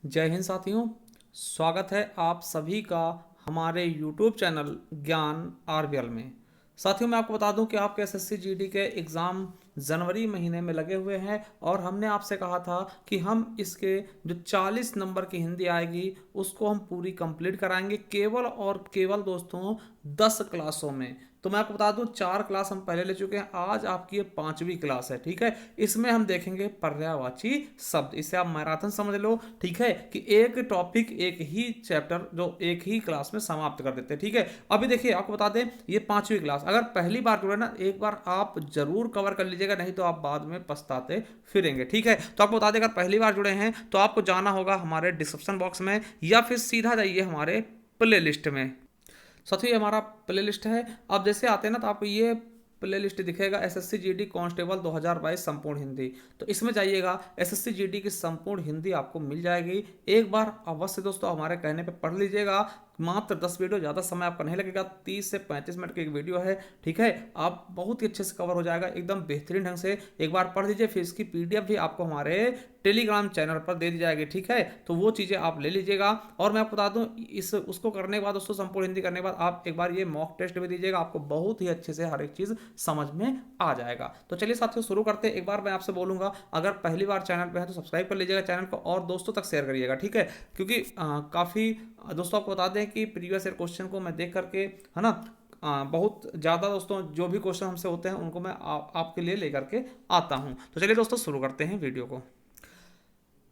जय हिंद साथियों। स्वागत है आप सभी का हमारे YouTube चैनल ज्ञान आरबीएल में। साथियों, मैं आपको बता दूं कि आपके एसएससी जीडी के एग्ज़ाम जनवरी महीने में लगे हुए हैं और हमने आपसे कहा था कि हम इसके जो 40 नंबर की हिंदी आएगी उसको हम पूरी कंप्लीट कराएंगे केवल और केवल दोस्तों 10 क्लासों में। तो मैं आपको बता दूं 4 क्लास हम पहले ले चुके हैं, आज आपकी ये 5वीं क्लास है। ठीक है, इसमें हम देखेंगे पर्यायवाची शब्द। इसे आप मैराथन समझ लो। ठीक है कि एक टॉपिक एक ही चैप्टर जो एक ही क्लास में समाप्त कर देते हैं। ठीक है, अभी देखिए आपको बता दें ये 5वीं क्लास, अगर पहली बार जुड़े ना एक बार आप जरूर कवर कर लीजिएगा, नहीं तो आप बाद में पछताते फिरेंगे। ठीक है, तो आपको बता दें अगर पहली बार जुड़े हैं तो आपको जाना होगा हमारे डिस्क्रिप्शन बॉक्स में या फिर सीधा जाइए हमारे प्ले लिस्ट में। साथियों ये हमारा प्ले लिस्ट है। अब जैसे आते हैं ना तो आपको ये प्ले लिस्ट दिखेगा एसएससी जीडी कांस्टेबल 2022 संपूर्ण हिंदी। तो इसमें जाइएगा, एसएससी जीडी की संपूर्ण हिंदी आपको मिल जाएगी। एक बार अवश्य दोस्तों हमारे कहने पे पढ़ लीजिएगा। मात्र 10 वीडियो, ज़्यादा समय आपका नहीं लगेगा, 30 से 35 मिनट की एक वीडियो है। ठीक है, आप बहुत ही अच्छे से कवर हो जाएगा एकदम बेहतरीन ढंग से। एक बार पढ़ लीजिए, फिर इसकी पीडीएफ भी आपको हमारे टेलीग्राम चैनल पर दे दी जाएगी। ठीक है, तो वो चीज़ें आप ले लीजिएगा। और मैं आपको बता दूं इस उसको करने के बाद, दोस्तों संपूर्ण हिंदी करने के बाद आप एक बार ये मॉक टेस्ट भी दीजिएगा, आपको बहुत ही अच्छे से हर एक चीज़ समझ में आ जाएगा। तो चलिए साथियों शुरू करते हैं। एक बार मैं आपसे बोलूंगा अगर पहली बार चैनल पर है तो सब्सक्राइब कर लीजिएगा चैनल को और दोस्तों तक शेयर करिएगा। ठीक है, क्योंकि काफ़ी दोस्तों आपको बता दें कि प्रीवियस ईयर क्वेश्चन को मैं देख करके है ना बहुत ज़्यादा दोस्तों जो भी क्वेश्चन हमसे होते हैं उनको मैं आपके लिए लेकर के आता हूं। तो चलिए दोस्तों शुरू करते हैं वीडियो को।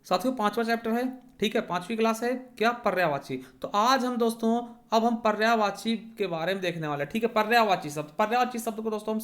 साथियों 5वां चैप्टर है। ठीक है, 5वीं क्लास है क्या, पर्यायवाची। तो आज हम दोस्तों अब हम पर्यायवाची के बारे में देखने वाले हैं। ठीक है, पर्यायवाची शब्द, पर्यायवाची शब्द को दोस्तों हम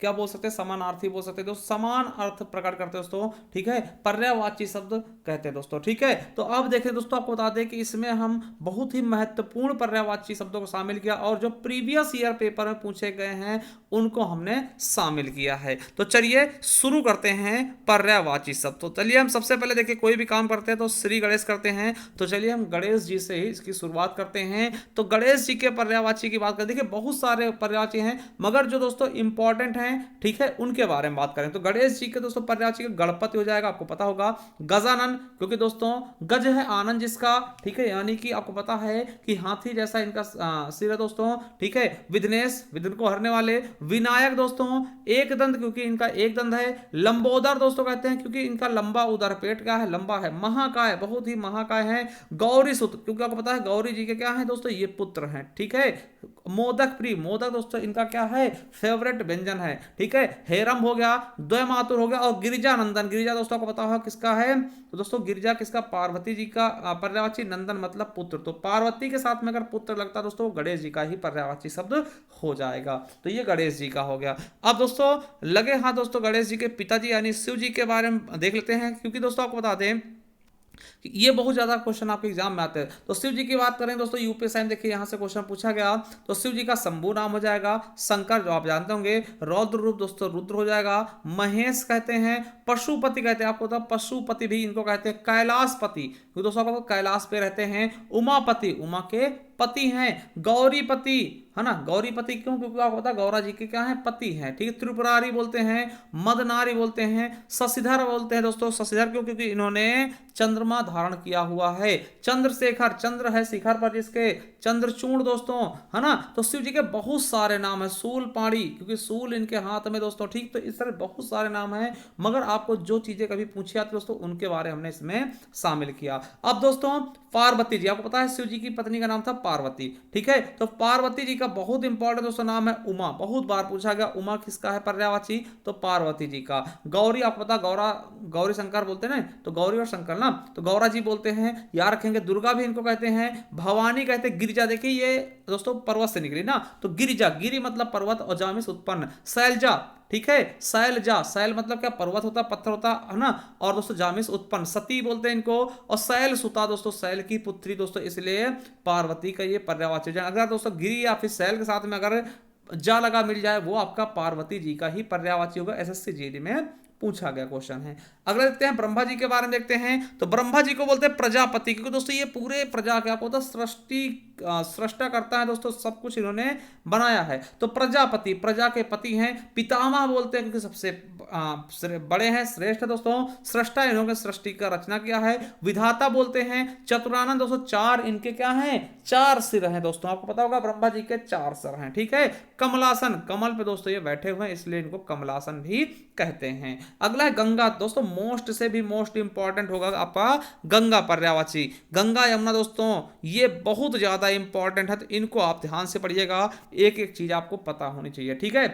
क्या बोल सकते हैं, समानार्थी बोल सकते हैं दोस्तों, समान अर्थ प्रकट करते हैं दोस्तों। ठीक है, पर्यायवाची शब्द कहते हैं दोस्तों। ठीक है, तो अब देखें दोस्तों आपको बता दें कि इसमें हम बहुत ही महत्वपूर्ण पर्यायवाची शब्दों को शामिल किया और जो प्रीवियस ईयर पेपर में पूछे गए हैं उनको हमने शामिल किया है। तो चलिए शुरू करते हैं पर्यायवाची शब्द। तो चलिए हम सबसे पहले देखिए कोई भी काम करते हैं तो श्री गणेश करते हैं। तो चलिए हम गणेश जी से ही इसकी शुरुआत करते हैं। तो गणेश जी के पर्यायवाची की बात करें, देखिए बहुत सारे पर्यायवाची हैं मगर जो दोस्तों इंपॉर्टेंट हैं, ठीक है, उनके बारे में बात करें तो गणेश जी के दोस्तों पर्यायवाची का गणपति हो जाएगा, आपको पता होगा। गजानन, क्योंकि दोस्तों गज है आनंद जिसका, ठीक है, यानी कि आपको पता है कि हाथी जैसा इनका सिर है दोस्तों। ठीक है, विघ्नेश, विघ्न को हरने वाले। विनायक दोस्तों एक दंत, क्योंकि इनका एक दंत है। लंबोदर दोस्तों कहते हैं क्योंकि इनका लंबा उदर, पेट क्या है, लंबा है। महाकाय, बहुत ही महाकाय है। गौरी सुत, क्योंकि आपको पता है गौरी जी के क्या है दोस्तों, ये पुत्र हैं। ठीक है, मोदक प्रिय, मोदक दोस्तों इनका क्या है, फेवरेट व्यंजन है। ठीक है, हेरम हो गया, द्वयमातुर हो गया और गिरिजा नंदन। गिरिजा दोस्तों को पता होगा किसका है, तो दोस्तों गिरिजा किसका, पार्वती जी का पर्यायवाची। नंदन मतलब पुत्र, तो पार्वती के साथ में अगर पुत्र लगता दोस्तों गणेश जी का ही पर्यायवाची शब्द हो जाएगा। तो ये गणेश जी का हो गया। अब दोस्तों लगे हाथ दोस्तों गणेश जी के पिताजी यानी शिव जी के बारे में देख लेते हैं, क्योंकि दोस्तों आपको बता दें ये बहुत ज्यादा क्वेश्चन आपके एग्जाम में आते हैं। तो शिव जी की बात करें दोस्तों, यूपीएससी में देखिए यहां से क्वेश्चन पूछा गया तो शिव जी का शंभु नाम हो जाएगा। शंकर जो आप जानते होंगे, रौद्र रूप दोस्तों रुद्र हो जाएगा। महेश कहते हैं, पशुपति कहते हैं, आपको पशुपति भी इनको कहते हैं। कैलाशपति, दोस्तों आपको कैलाश पे रहते हैं। उमापति, उमा के पति हैं। गौरीपति है ना, गौरीपति क्यों, क्योंकि आपको पता गौरा जी के क्या है, पति हैं। ठीक है, त्रिपुरारी बोलते हैं, मदनारी बोलते हैं, शशिधर बोलते हैं दोस्तों। शशिधर क्यों, क्योंकि इन्होंने चंद्रमा धारण किया हुआ है। चंद्रशेखर, चंद्र है शिखर पर जिसके। चंद्रचूड़ दोस्तों है ना। तो शिव जी के बहुत सारे नाम है। शूलपाणी, क्योंकि शूल इनके हाथ में दोस्तों। ठीक, तो इस तरह बहुत सारे नाम हैं मगर आपको जो चीजें कभी पूछी आती दोस्तों उनके बारे में हमने इसमें शामिल किया। अब दोस्तों पार्वती जी, आपको पता है शिव जी की पत्नी का नाम था पार्वती। ठीक है, तो पार्वती जी का बहुत इंपॉर्टेंट दोस्तों नाम है उमा, बहुत बार पूछा गया। उमा किसका है पर्यायवाची, तो पार्वती जी का। गौरी आपको पता, गौरा गौरी शंकर बोलते हैं ना, तो गौरी और शंकर ना, तो गौरा जी बोलते हैं, याद रखेंगे। दुर्गा भी इनको कहते हैं। भवानी कहते हैं। गिरिजा, देखिए ये दोस्तों पर्वत से निकली ना, तो गिरिजा, गिरि मतलब पर्वत और जा में से उत्पन्न। शैलजा, ठीक है, शैलजा, शैल मतलब क्या, पर्वत होता पत्थर होता है ना, और दोस्तों जामिस उत्पन्न। सती बोलते हैं इनको। और शैल सुता दोस्तों, शैल की पुत्री दोस्तों, इसलिए पार्वती का ये पर्यायवाची। अगर दोस्तों गिरी या फिर शैल के साथ में अगर जा लगा मिल जाए वो आपका पार्वती जी का ही पर्यायवाची होगा। एसएससी जीडी में पूछा गया क्वेश्चन है। अगला देखते हैं ब्रह्मा जी के बारे में देखते हैं। तो ब्रह्मा जी को बोलते हैं प्रजापति, क्योंकि दोस्तों ये पूरे प्रजा क्या होता है, सृष्टा करता है दोस्तों, सब कुछ इन्होंने बनाया है। तो प्रजापति, प्रजा के पति हैं। पितामह बोलते हैं क्योंकि सबसे बड़े हैं, श्रेष्ठ है दोस्तों। सृष्टा, इन्होंने सृष्टि का रचना किया है। विधाता बोलते हैं। चतुरानन दोस्तों, चार इनके क्या हैं, चार सिर हैं दोस्तों, आपको पता होगा ब्रह्मा जी के चार सिर हैं, ठीक है। कमलासन, कमल पे दोस्तों ये बैठे हुए हैं, इसलिए इनको कमलासन भी कहते हैं। अगला है गंगा दोस्तों, मोस्ट से भी मोस्ट इंपॉर्टेंट होगा आपका गंगा पर्यायवाची। गंगा यमुना दोस्तों ये बहुत ज्यादा इंपॉर्टेंट है, तो इनको आप ध्यान से पढ़िएगा, एक एक चीज आपको पता होनी चाहिए, ठीक है।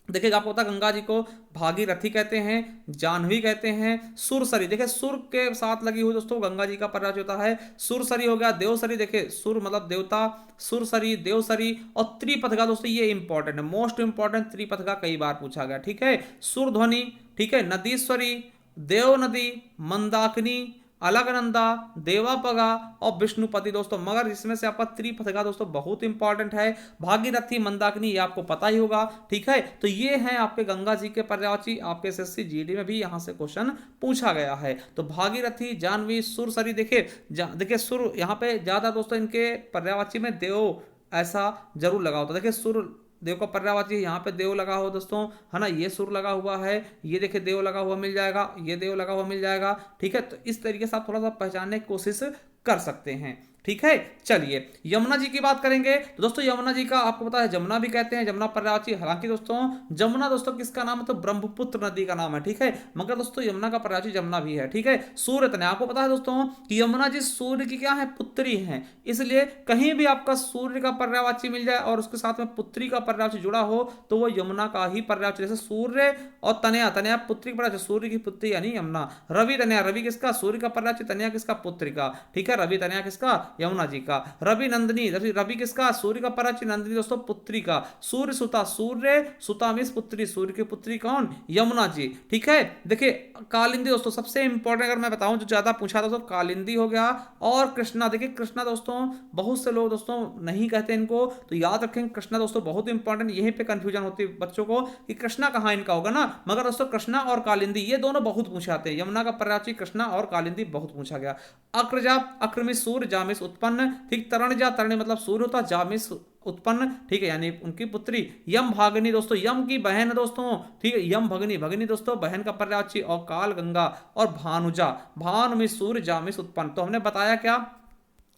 देखिए आपको पता गंगा जी को भागीरथी कहते हैं, जाह्नवी कहते हैं, सुरसरी, देखिए सुर के साथ लगी हुई दोस्तों गंगा जी का पर्यायवाची होता है सुरसरी हो गया। देवसरी, देखिए सुर मतलब देवता, सुरसरी, देवसरी। और त्रिपथगा दोस्तों ये इंपॉर्टेंट है, मोस्ट इंपॉर्टेंट, त्रिपथगा कई बार पूछा गया, ठीक है। सुरध्वनि, ठीक है, नदीश्वरी, देव नदी, मंदाकिनी, अलकनंदा, देवापगा और विष्णुपति दोस्तों। मगर इसमें से आपका त्रिपथगा दोस्तों बहुत इंपॉर्टेंट है। भागीरथी, मंदाकिनी ये आपको पता ही होगा, ठीक है। तो ये हैं आपके गंगा जी के पर्यायवाची, आपके एसएससी जीडी में भी यहां से क्वेश्चन पूछा गया है। तो भागीरथी, जाह्नवी, सुरसरी, देखिए सुर यहाँ पे ज्यादा दोस्तों इनके पर्यायवाची में देव ऐसा जरूर लगा होता है। देखिए सुर देव का पर्यायवाची यहाँ पे देव लगा हुआ दोस्तों, है ना, ये सुर लगा हुआ है, ये देखिए देव लगा हुआ मिल जाएगा, ये देव लगा हुआ मिल जाएगा, ठीक है। तो इस तरीके से आप थोड़ा सा पहचानने की कोशिश कर सकते हैं, ठीक है। चलिए यमुना जी की बात करेंगे। तो दोस्तों यमुना जी का आपको पता है जमुना भी कहते हैं, जमुना पर्यायवाची। हालांकि दोस्तों जमुना दोस्तों किसका नाम है, तो ब्रह्मपुत्र नदी का नाम है, ठीक है। मगर दोस्तों यमुना का पर्यायवाची जमुना भी है, ठीक है। सूर्य तनया, आपको पता है दोस्तों कि यमुना जी सूर्य की क्या है, पुत्री है, इसलिए कहीं भी आपका सूर्य का पर्यायवाची मिल जाए और उसके साथ में पुत्री का पर्यायवाची जुड़ा हो तो वो यमुना का ही पर्यायवाची। जैसे सूर्य और तनया, तनया पुत्री का पर्यायवाची, सूर्य की पुत्री यानी यमुना। रवि तनया, रवि किसका, सूर्य का पर्यायवाची, तनया किसका, पुत्री का, ठीक है। रवि तनया किसका, यमुना जी का। रवि नंदिनी, रवि किसका, सूर्य का पर्यायवाची, नंदिनी दोस्तों पुत्री का। सूर्य सुता, सूर्य सुता मीन्स पुत्री, सूर्य की पुत्री कौन, यमुना जी, ठीक है। देखिए कालिंदी दोस्तों सबसे इंपॉर्टेंट अगर मैं बताऊं जो ज्यादा पूछा था तो कालिंदी हो गया। और कृष्णा, देखिए कृष्णा दोस्तों बहुत से लोग दोस्तों नहीं कहते इनको, तो याद रखें कृष्णा दोस्तों बहुत इंपॉर्टेंट। यहीं पे कंफ्यूजन होती है बच्चों को कि कृष्णा कहां इनका होगा ना, मगर दोस्तों कृष्णा और कालिंदी ये दोनों बहुत पूछे आते हैं। यमुना का पर्यायवाची कृष्णा और कालिंदी बहुत पूछा गया। अक्रजा, अक्रमित सूर्य, जामिस उत्पन्न, ठीक। तरणजा, तरणी मतलब सूर्य होता, जामिस उत्पन्न, ठीक है, यानी उनकी पुत्री। यम भागनी दोस्तों, यम की बहन दोस्तों, ठीक है, यम भगनी, भगनी दोस्तों बहन का पर्यायवाची। और काल गंगा और भानुजा, भानु में सूर्य, जामिस उत्पन्न। तो हमने बताया क्या,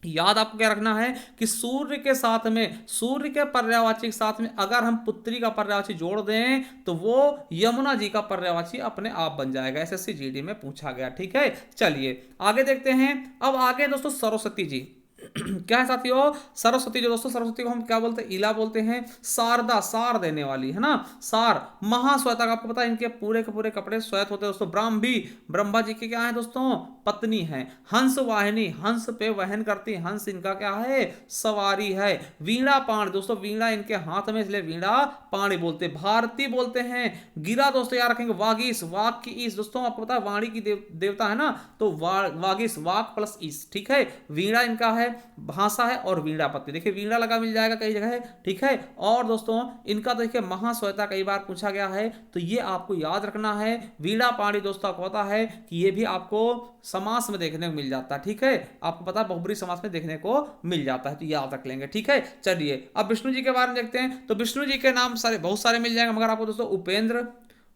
याद आपको क्या रखना है कि सूर्य के साथ में, सूर्य के पर्यायवाची के साथ में अगर हम पुत्री का पर्यायवाची जोड़ दें तो वो यमुना जी का पर्यायवाची अपने आप बन जाएगा। एसएससी जीडी में पूछा गया, ठीक है। चलिए आगे देखते हैं। अब आगे दोस्तों सरस्वती जी क्या है साथियों, सरस्वती जो दोस्तों, सरस्वती को हम क्या बोलते हैं, इला बोलते हैं। शारदा, सार देने वाली, है ना, सार। महाश्वेता का आपको पता है इनके पूरे के पूरे कपड़े श्वेत होते हैं दोस्तों। ब्राह्मी, ब्रह्मा जी की क्या है दोस्तों, पत्नी है। हंस वाहिनी, हंस पे वहन करती, हंस इनका क्या है, सवारी है। वीणा पाण दोस्तों, वीणा इनके हाथ में इसलिए वीणा पाणी बोलते। भारती बोलते हैं। गिरा दोस्तों याद रखेंगे, वागीश, वाक की ईश दोस्तों, आपको पता है वाणी की देवता है ना, तो वागीश, वाक प्लस ईश, ठीक है। वीणा इनका है, भाषा है और वीणा पत्ती, देखिए वीणा लगा मिल जाएगा कई जगह है, ठीक है। और दोस्तों इनका तो देखिए महाश्वेता कई बार पूछा गया है, तो ये आपको याद रखना है। वीणा पाणी दोस्तों आपको पता है कि ये भी आपको समास में देखने को मिल जाता है, ठीक है। आपको पता है बहुब्रीहि समास में देखने को मिल जाता है, तो याद रख लेंगे, ठीक है। चलिए अब विष्णु जी के बारे में देखते हैं। तो विष्णु जी के नाम सारे बहुत सारे मिल जाएंगे, मगर आपको दोस्तों उपेंद्र,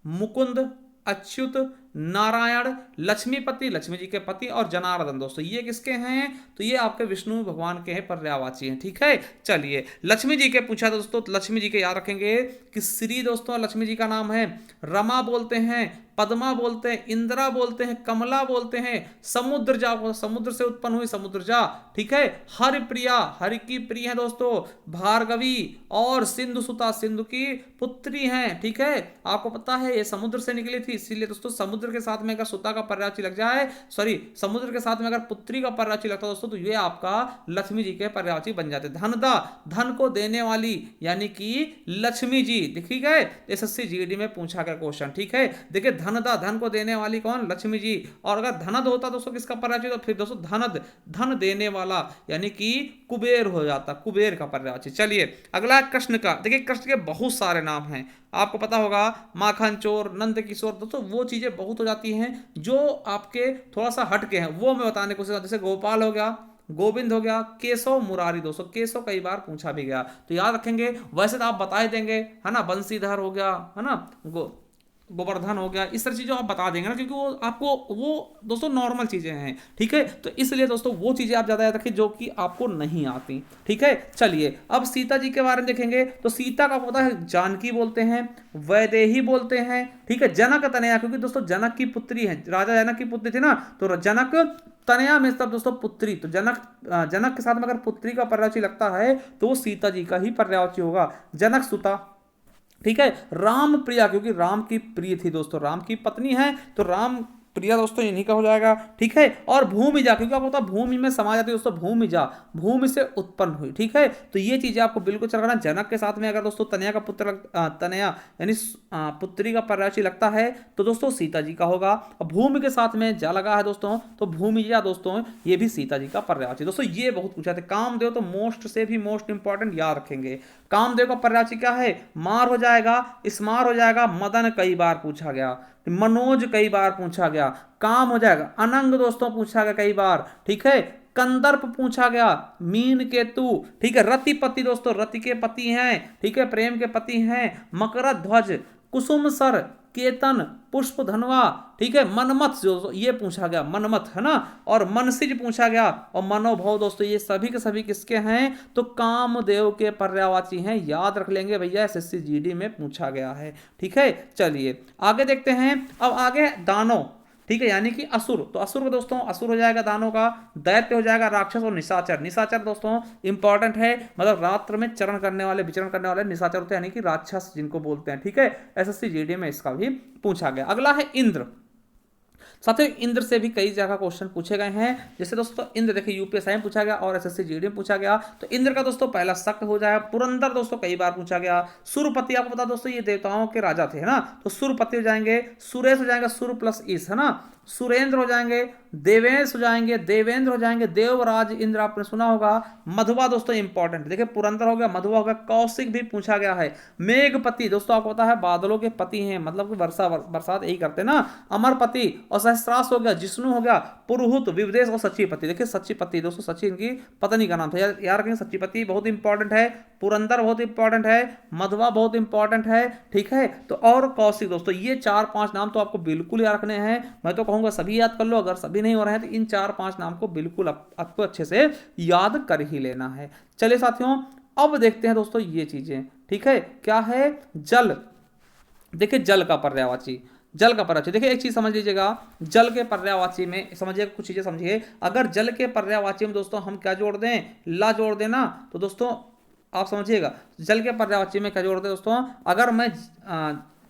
मुकुंद, अच्युत, नारायण, लक्ष्मीपति, लक्ष्मी जी के पति, और जनार्दन दोस्तों ये किसके हैं, तो ये आपके विष्णु भगवान के हैं, पर्यायवाची हैं, ठीक है। चलिए लक्ष्मी जी के पूछा दोस्तों, तो लक्ष्मी जी के याद रखेंगे कि श्री दोस्तों लक्ष्मी जी का नाम है। रमा बोलते हैं, पद्मा बोलते हैं, इंदिरा बोलते हैं, कमला बोलते हैं। समुद्र जा, समुद्र से उत्पन्न हुई समुद्र जा, ठीक है। हरि प्रिया, हरि की प्रिय है दोस्तों, भार्गवी। और सिंधु सुता, सिंधु की पुत्री हैं, ठीक है। आपको पता है ये समुद्र से निकली थी, इसीलिए दोस्तों समुद्र के साथ में अगर सुता का पर्यायवाची लग जाए, सॉरी समुद्र के साथ में अगर पुत्री का पर्यायवाची लगता दोस्तों, तो ये आपका लक्ष्मी जी के पर्यायवाची बन जाते। धनदा, धन को देने वाली यानी कि लक्ष्मी जी, ठीक है। एसएससी जीडी में पूछा गया क्वेश्चन, ठीक है। देखिए धनदा, धन को देने वाली कौन, लक्ष्मी जी। और अगर धनद होता दोस्तों किसका पर्यायवाची, तो फिर दोस्तों धनद, धन देने वाला यानी कि कुबेर हो जाता, कुबेर का पर्यायवाची। चलिए अगला है कृष्ण का। देखिए कृष्ण के बहुत सारे नाम हैं, आपको पता होगा, माखन चोर, नंद किशोर। दोस्तों वो चीजें बहुत हो जाती हैं जो आपके थोड़ा सा हटके हैं, वो मैं बताने की कोशिश, जैसे गोपाल हो गया, गोविंद हो गया, केशव, मुरारी। दोस्तों केशव कई बार पूछा भी गया, तो याद रखेंगे। वैसे तो आप बता ही देंगे, है ना, बंसीधर हो गया, है ना, गोवर्धन हो गया, इस तरह चीज़ें आप बता देंगे ना, क्योंकि वो आपको वो दोस्तों नॉर्मल चीज़ें हैं, ठीक है। तो इसलिए दोस्तों वो चीज़ें आप ज़्यादा याद रखें जो कि आपको नहीं आती, ठीक है। चलिए अब सीता जी के बारे में देखेंगे, तो सीता का पता है जानकी बोलते हैं, वैदेही बोलते हैं, ठीक है। जनक तनया, क्योंकि दोस्तों जनक की पुत्री है, राजा जनक की पुत्री थी ना, तो जनक तनया में तब दोस्तों पुत्री, तो जनक, जनक के साथ में अगर पुत्री का पर्यायवाची लगता है तो वो सीता जी का ही पर्यायवाची होगा, जनक सुता, ठीक है। राम प्रिया, क्योंकि राम की प्रिय थी दोस्तों, राम की पत्नी है, तो राम प्रिया दोस्तों इन्हीं का हो जाएगा, ठीक है। और भूमिजा, क्योंकि आपको पता भूमि में समा जाती है दोस्तों, भूमिजा, भूमि से उत्पन्न हुई, ठीक है। तो ये चीजें आपको बिल्कुल चल रहा। जनक के साथ में अगर दोस्तों तनया का पुत्र तनया यानी पुत्री का पर्यायवाची लगता है तो दोस्तों सीता जी का होगा। और भूमि के साथ में जा लगा है दोस्तों, तो भूमिजा दोस्तों ये भी सीता जी का पर्यायवाची। दोस्तों ये बहुत पूछा था। कामदेव तो मोस्ट से भी मोस्ट इंपॉर्टेंट, याद रखेंगे। कामदेव का पर्यायवाची क्या है, मार हो जाएगा, स्मार हो जाएगा, मदन कई बार पूछा गया, मनोज कई बार पूछा गया, काम हो जाएगा, अनंग दोस्तों पूछा गया कई बार, ठीक है। कंदर्प पूछा गया, मीन केतु, ठीक है। रतिपति दोस्तों, रति के पति हैं, ठीक है, प्रेम के पति हैं, मकर ध्वज, कुसुम सर, केतन, पुष्प धनवा, ठीक है। मनमथ जो ये पूछा गया, मनमथ, है ना। और मनसिज पूछा गया, और मनोभव दोस्तों ये सभी के सभी किसके हैं, तो कामदेव के पर्यायवाची हैं, याद रख लेंगे भैया, एसएससी जीडी में पूछा गया है, ठीक है। चलिए आगे देखते हैं। अब आगे दानव, ठीक है, यानी कि असुर। तो असुर का दोस्तों, असुर हो जाएगा दानों का, दैत्य हो जाएगा राक्षस, और निशाचर, निशाचर दोस्तों इंपॉर्टेंट है, मतलब रात्र में चरण करने वाले, विचरण करने वाले निशाचर होते हैं, यानी कि राक्षस जिनको बोलते हैं, ठीक है। एसएससी जीडी में इसका भी पूछा गया। अगला है इंद्र। साथियों इंद्र से भी कई जगह क्वेश्चन पूछे गए हैं, जैसे दोस्तों इंद्र देखिए यूपीएसआई में पूछा गया और एसएससी जीडी में पूछा गया। तो इंद्र का दोस्तों पहला शक हो जाएगा। पुरंदर दोस्तों कई बार पूछा गया। सुरपति, आपको पता दोस्तों ये देवताओं के राजा थे, है ना, तो सुरपति हो जाएंगे। सुरेश हो जाएगा, सुर प्लस ईस, है ना। सुरेंद्र हो जाएंगे, देवेश हो जाएंगे, देवेंद्र हो जाएंगे, देवराज इंद्र आपने सुना होगा। मधुआ दोस्तों इंपॉर्टेंट, देखिए पुरंदर हो गया, मधुआ हो गया, कौशिक भी पूछा गया है। मेघपति दोस्तों आपको पता है बादलों के पति हैं, मतलब कि वर्षा बरसात यही करते हैं ना। अमरपति और सहस्त्रास हो गया, जिष्णु हो गया, पुरुहूत, विविदेश और सचिपति। देखिए सचिपति दोस्तों, सची इनकी पत्नी का नाम था, यार रखेंगे। सचिपति बहुत इंपॉर्टेंट है, पुरंदर बहुत इंपॉर्टेंट है, मधुआ बहुत इंपॉर्टेंट है, ठीक है। तो और कौशिक दोस्तों, ये 4-5 नाम तो आपको बिल्कुल याद रखने हैं। मैं तो कहूंगा सभी याद कर लो, अगर सभी नहीं हो रहे हैं तो इन 4-5 नाम को बिल्कुल आपको अच्छे से याद कर ही लेना है। चलिए साथियों अब देखते हैं दोस्तों ये चीजें, ठीक है। क्या है, जल। देखिए जल का पर्यायवाची, जल का पर्यायवाची देखिए एक चीज समझ लीजिएगा। जल के पर्यायवाची में समझिए, कुछ चीजें समझिए। अगर जल के पर्यायवाची में दोस्तों हम क्या जोड़ दें, ला जोड़ देना, तो दोस्तों आप समझिएगा जल के पर्यायवाची में क्या जोड़ दे दोस्तों, अगर मैं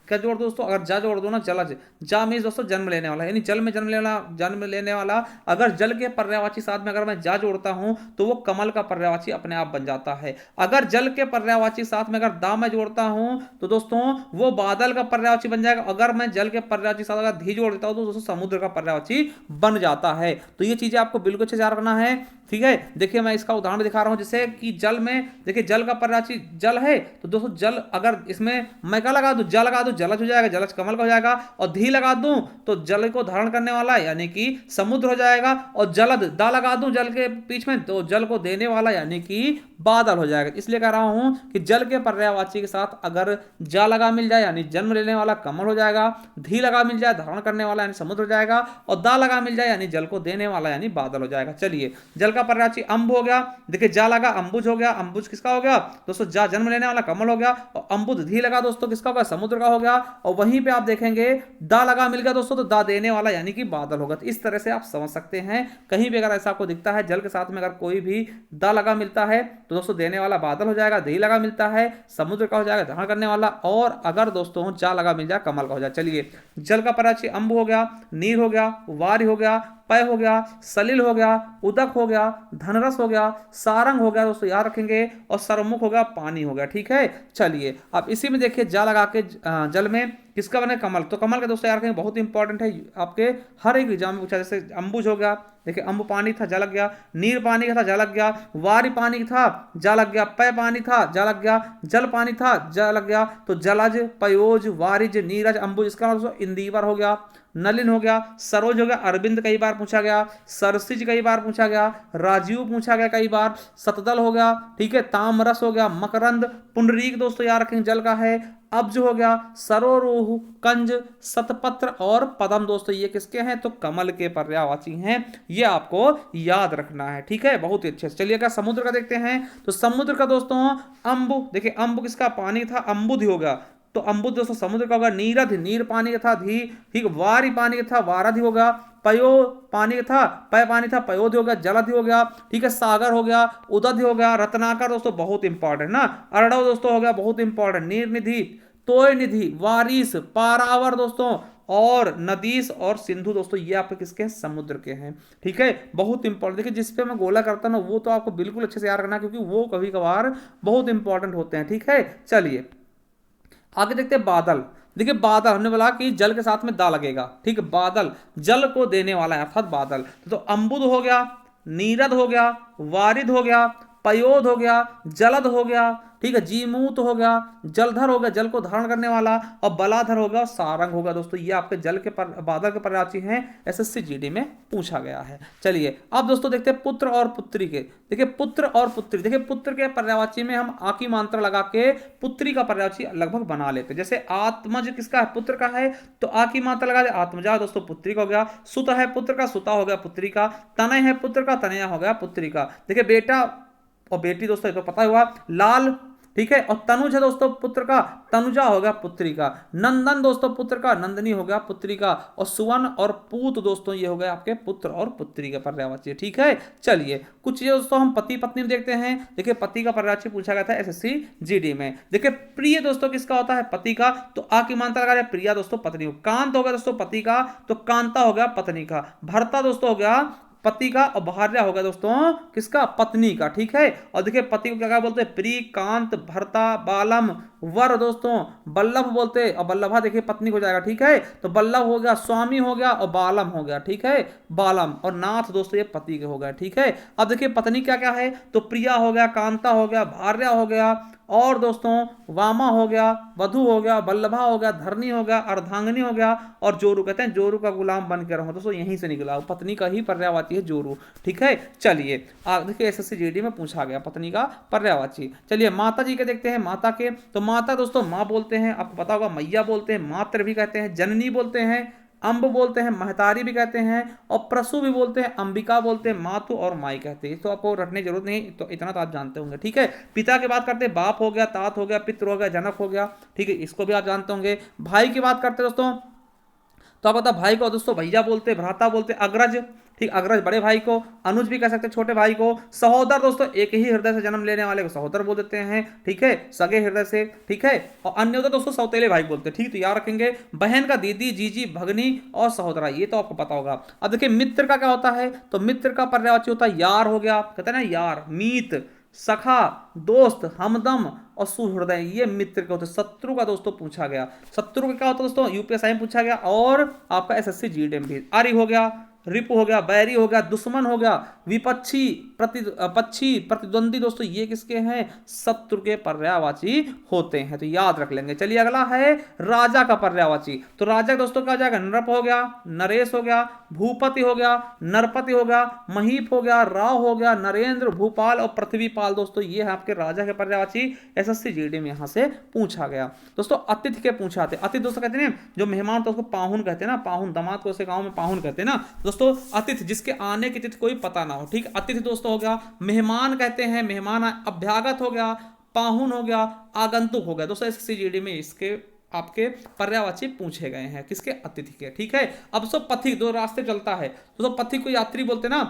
क्या जोड़ दो दोस्तों, अगर जा जोड़ दो ना, जलज, जा मीन्स दोस्तों जन्म लेने वाला, यानी जल में जन्म लेने वाला। अगर जल के पर्यायवाची साथ में अगर मैं जा जोड़ता हूं तो वो कमल का पर्यायवाची अपने आप बन जाता है। अगर जल के पर्यायवाची साथ में अगर दा मैं जोड़ता हूं तो दोस्तों वो बादल का पर्यायवाची बन जाएगा। अगर मैं जल के पर्यायवाची साथ अगर धी जोड़ देता हूं तो दोस्तों समुद्र का पर्यायवाची बन जाता है। तो ये चीजें आपको बिल्कुल अच्छे से याद रखना है, ठीक है। देखिए मैं इसका उदाहरण दिखा रहा हूं, जैसे कि जल में देखिए जल का पर्यायवाची जल है, तो दोस्तों जल अगर इसमें मैं क्या लगा दूं, जल लगा दूं, जलज हो जाएगा, जलज कमल का हो जाएगा। और धी लगा दूं तो जल को धारण करने वाला यानी कि समुद्र हो जाएगा। और जलद दा लगा दूं जल के बीच में तो जल को देने वाला यानी कि बादल हो जाएगा। इसलिए कह रहा हूं कि जल के पर्यायवाची के साथ अगर जा लगा मिल जाए यानी जन्म लेने वाला कमल हो जाएगा, धी लगा मिल जाए धारण करने वाला यानी समुद्र हो जाएगा, और दा लगा मिल जाए यानी जल को देने वाला यानी बादल हो जाएगा। चलिए जल का पर्यायवाची अंब हो गया, देखिए जा लगा अंबुज हो गया, अंबुज किसका हो गया दोस्तों, जा जन्म लेने वाला कमल हो गया, और अंबुद धी लगा दोस्तों किसका होगा, समुद्र का हो गया। और वहीं पे आप देखेंगे दा लगा मिल गया दोस्तों, तो दा देने वाला यानी कि बादल होगा। तो इस तरह से आप समझ सकते हैं, कहीं भी अगर ऐसा आपको दिखता है जल के साथ में अगर कोई भी दा लगा मिलता है तो दोस्तों देने वाला बादल हो जाएगा, धी लगा मिलता है समुद्र का हो जाएगा धारण करने वाला, और अगर दोस्तों जा लगा मिल जाए कमल का हो जाए। चलिए जल का पर्यायवाची अंब हो गया, नीर हो गया, वारी हो गया, पय हो गया, सलिल हो गया, उदक हो गया, धनरस हो गया, सारंग हो गया दोस्तों याद रखेंगे, और सरमुख हो गया, पानी हो गया, ठीक है। चलिए अब इसी में देखिए जा लगा के जल में किसका बना है? कमल। तो कमल का दोस्तों याद रखेंगे, बहुत इंपॉर्टेंट है, आपके हर एक एग्जाम में पूछा। जैसे अंबुज हो गया, देखिए अंबु पानी था, जलक गया। नीर पानी का था, जलक गया। वारी पानी था, जलक गया। पय पानी था, जलक गया। जल पानी था, जलक गया। तो जलज, पयोज, वारिज, नीरज, अंबुज, इसका मतलब दोस्तों इंदिवर हो गया, नलिन हो गया, सरोज हो गया, अरविंद कई बार पूछा गया, सरसिज कई बार पूछा गया, राजीव पूछा गया कई बार, सतदल हो गया, ठीक है, तामरस हो गया, मकरंद, पुंडरीक दोस्तों याद रखेंगे जल का है, अब्ज हो गया, सरोरोह, कंज, सतपत्र और पदम दोस्तों ये किसके हैं? तो कमल के पर्यायवाची हैं, ये आपको याद रखना है, ठीक है, बहुत ही अच्छे से। चलिए अगर समुद्र का देखते हैं, तो समुद्र का दोस्तों अंबु, देखिए अंबु किसका? पानी था, अंबुध हो गया। तो अंबुध दोस्तों समुद्र का होगा। नीरध, नीर पानी का था, धी, ठीक। वारी पानी का था, वाराधि हो गया। पयो पानी का था, पय पानी था, पयोधि हो गया। जलधि हो गया, ठीक है। सागर हो गया, उदधि हो गया। रत्नाकर दोस्तों बहुत इंपॉर्टेंट ना। अरडव दोस्तों हो गया, बहुत इंपॉर्टेंट। नीर निधि, तोय निधि, वारिस, पारावर दोस्तों, और नदीस और सिंधु दोस्तों ये आपके किसके हैं? समुद्र के हैं, ठीक है, बहुत इंपॉर्टेंट। देखिए जिस पे मैं गोला करता हूं वो तो आपको बिल्कुल अच्छे से याद रखना, क्योंकि वो कभी कभार बहुत इंपॉर्टेंट होते हैं, ठीक है। चलिए आगे देखते हैं बादल। देखिए बादल हमने बोला कि जल के साथ में दा लगेगा, ठीक है। बादल जल को देने वाला है, अर्थात बादल। तो अंबुद हो गया, नीरद हो गया, वारिद हो गया, पयोद हो गया, जलद हो गया, ठीक है, जीमूत हो गया, जलधर हो गया, जल को धारण करने वाला, और बलाधर हो गया, सारंग होगा दोस्तों। ये आपके जल के बादल के पर्यायवाची हैं, एसएससी जीडी में पूछा गया है। चलिए अब दोस्तों देखते हैं पुत्र और पुत्री के। देखिए पुत्र और पुत्री, देखिए पुत्र के पर्यायवाची में हम आ की मात्रा लगा के पुत्री का पर्यायवाची लगभग बना लेते हैं। जैसे आत्मज किसका है? पुत्र का है, तो आ की मात्रा लगा दे, आत्मजा दोस्तों पुत्री का हो गया। सुत है पुत्र का, सुता हो गया पुत्री का। तनय है पुत्र का, तनया हो गया पुत्री का। देखिए बेटा और बेटी दोस्तों ये तो पता हुआ। लाल, ठीक है, और तनुज है दोस्तों पुत्र का, तनुजा हो गया पुत्री का। नंदन दोस्तों पुत्र का, नंदनी हो गया पुत्री का। और सुवन और पूत दोस्तों ये हो गए आपके पुत्र और पुत्री का पर्यायवाची, ठीक है। चलिए कुछ ये दोस्तों हम पति पत्नी में देखते हैं। देखिए पति का पर्यायवाची पूछा गया था एसएससी जीडी में। देखिए प्रिय दोस्तों किसका होता है? पति का। तो आ की मात्रा लगा दिया, प्रिया दोस्तों पत्नी। कांत हो गया दोस्तों पति का, तो कांता हो गया पत्नी का। भरता दोस्तों हो गया पति का, और भार्या होगा दोस्तों किसका? पत्नी का, ठीक है। और देखिए पति को क्या क्या बोलते हैं? प्रिय, कांत, भर्ता, बालम, वर दोस्तों बल्लभ बोलते, और बल्लभा देखिए पत्नी को जाएगा, ठीक है। तो बल्लभ हो गया, स्वामी हो गया, और बालम हो गया, ठीक है, बालम। और नाथ दोस्तों ये पति के हो गया, ठीक है। अब देखिए पत्नी क्या क्या है? तो प्रिया हो गया, कांता हो गया, भार्या हो गया, और दोस्तों वामा हो गया, वधु हो गया, बल्लभा हो गया, धरनी हो गया, अर्धांगिनी हो गया, और जोरू। कहते हैं जोरू का गुलाम बन के रहूंगा दोस्तों, यहीं से निकला पत्नी का ही पर्यायवाची है जोरू, ठीक है। चलिए देखिए एसएससी जीडी में पूछा गया पत्नी का पर्यायवाची। चलिए माता जी के देखते हैं। माता के, तो माता दोस्तों माँ बोलते हैं, आपको पता होगा, मैया बोलते हैं, मातृ भी कहते हैं, जननी बोलते हैं, अंब बोलते हैं, महतारी भी कहते हैं, और प्रसु भी बोलते हैं, अंबिका बोलते हैं, मातु और माई कहते हैं। तो आपको रटने की जरूरत नहीं, तो इतना तो आप जानते होंगे, ठीक है। पिता की बात करते हैं, बाप हो गया, तात हो गया, पितृ हो गया, जनक हो गया, ठीक है, इसको भी आप जानते होंगे। भाई की बात करते हैं दोस्तों, तो आप बता भाई को दोस्तों भैया बोलते हैं, भ्राता बोलते हैं, अग्रज, ठीक, अग्रज बड़े भाई को, अनुज भी कह सकते हैं छोटे भाई को। सहोदर दोस्तों एक ही हृदय से जन्म लेने वाले को सहोदर बोल देते हैं, ठीक है, सगे हृदय से, ठीक है। और अन्य होता दोस्तों सौतेले भाई बोलते हैं, ठीक, तो याद रखेंगे। बहन का दीदी, जीजी, भगनी और सहोदरा, ये तो आपको पता होगा। अब देखिए मित्र का क्या होता है? तो मित्र का पर्यायवाची होता है यार हो गया, कहते हैं ना यार, मीत, सखा, दोस्त, हमदम और सुहृदय, ये मित्र के होते हैं। शत्रु का दोस्तों पूछा गया। शत्रु का क्या होता है दोस्तों? यूपीएसआई में पूछा गया, और आपका एसएससी जीडी में भी। आर्य हो गया, रिपु हो गया, बैरी हो गया, दुश्मन हो गया, विपक्षी, पक्षी, प्रतिद्वंदी दोस्तों ये किसके हैं? शत्रु के पर्यायवाची होते हैं, तो याद रख लेंगे। चलिए अगला है राजा का पर्यायवाची। तो राजा दोस्तों क्या हो जाएगा? नृप हो गया, नरेश हो गया, भूपति हो गया, नरपति हो गया, महीप हो गया, राव हो गया, नरेंद्र, भूपाल और पृथ्वीपाल दोस्तों ये है आपके राजा के पर्यायवाची। एसएससी जीडी में यहां से पूछा गया। दोस्तों अतिथि के पूछा थे। अतिथि दोस्तों कहते हैं जो मेहमान, तो उसको पाहुन कहते हैं ना, पाहुन, दामाद को ऐसे गांव में पाहुन कहते हैं ना दोस्तों। अतिथि जिसके आने की तिथि कोई पता ना हो, ठीक। अतिथि दोस्तों हो गया, मेहमान कहते हैं, मेहमान। अभ्यागत हो गया, पाहुन हो गया, आगंतुक हो गया दोस्तों। एसएससी जीडी में इसके आपके पर्यायवाची पूछे गए हैं, किसके? अतिथि के, ठीक है। अब सब पथिक, दो रास्ते चलता है दोस्तों। पथिक को यात्री बोलते ना,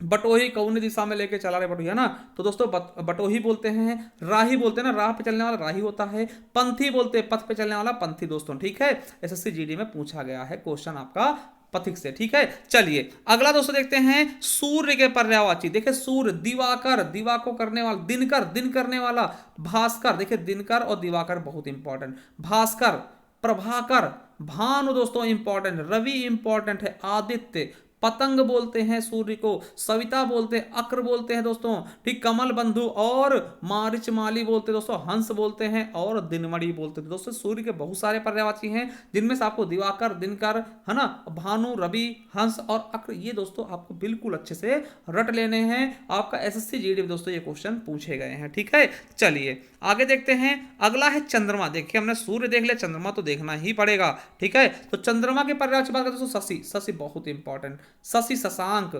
बटोही कौन दिशा में लेके चला रहे बटोही, है ना, तो दोस्तों बटोही बोलते हैं। राही बोलते हैं ना, राह पे चलने वाला राही होता है। पंथी बोलते हैं, पथ पे चलने वाला पंथी दोस्तों, ठीक है। एसएससी जीडी में पूछा गया है क्वेश्चन आपका पथिक से, ठीक है। चलिए अगला दोस्तों देखते हैं सूर्य के पर्यायवाची। देखिए सूर्य, दिवाकर, दिवा को करने वाला, दिनकर, दिन करने वाला, भास्कर। देखिए दिनकर और दिवाकर बहुत इंपॉर्टेंट। भास्कर प्रभाकर, भानु दोस्तों इंपॉर्टेंट, रवि इंपॉर्टेंट है, आदित्य, पतंग बोलते हैं सूर्य को, सविता बोलते हैं, अक्र बोलते हैं दोस्तों, ठीक, कमल बंधु और मारिच माली बोलते हैं दोस्तों, हंस बोलते हैं और दिनमणि बोलते हैं दोस्तों। सूर्य के बहुत सारे पर्यायवाची हैं जिनमें से आपको दिवाकर, दिनकर, है ना, भानु, रवि, हंस और अक्र, ये दोस्तों आपको बिल्कुल अच्छे से रट लेने हैं। आपका एसएससी जीडी में दोस्तों ये क्वेश्चन पूछे गए हैं, ठीक है। चलिए आगे देखते हैं, अगला है चंद्रमा। देखिए हमने सूर्य देख लिया, चंद्रमा तो देखना ही पड़ेगा, ठीक है। तो चंद्रमा के पर्यायवाची बात करते हैं दोस्तों, शशि, शशि बहुत इंपॉर्टेंट, शशि शशांक,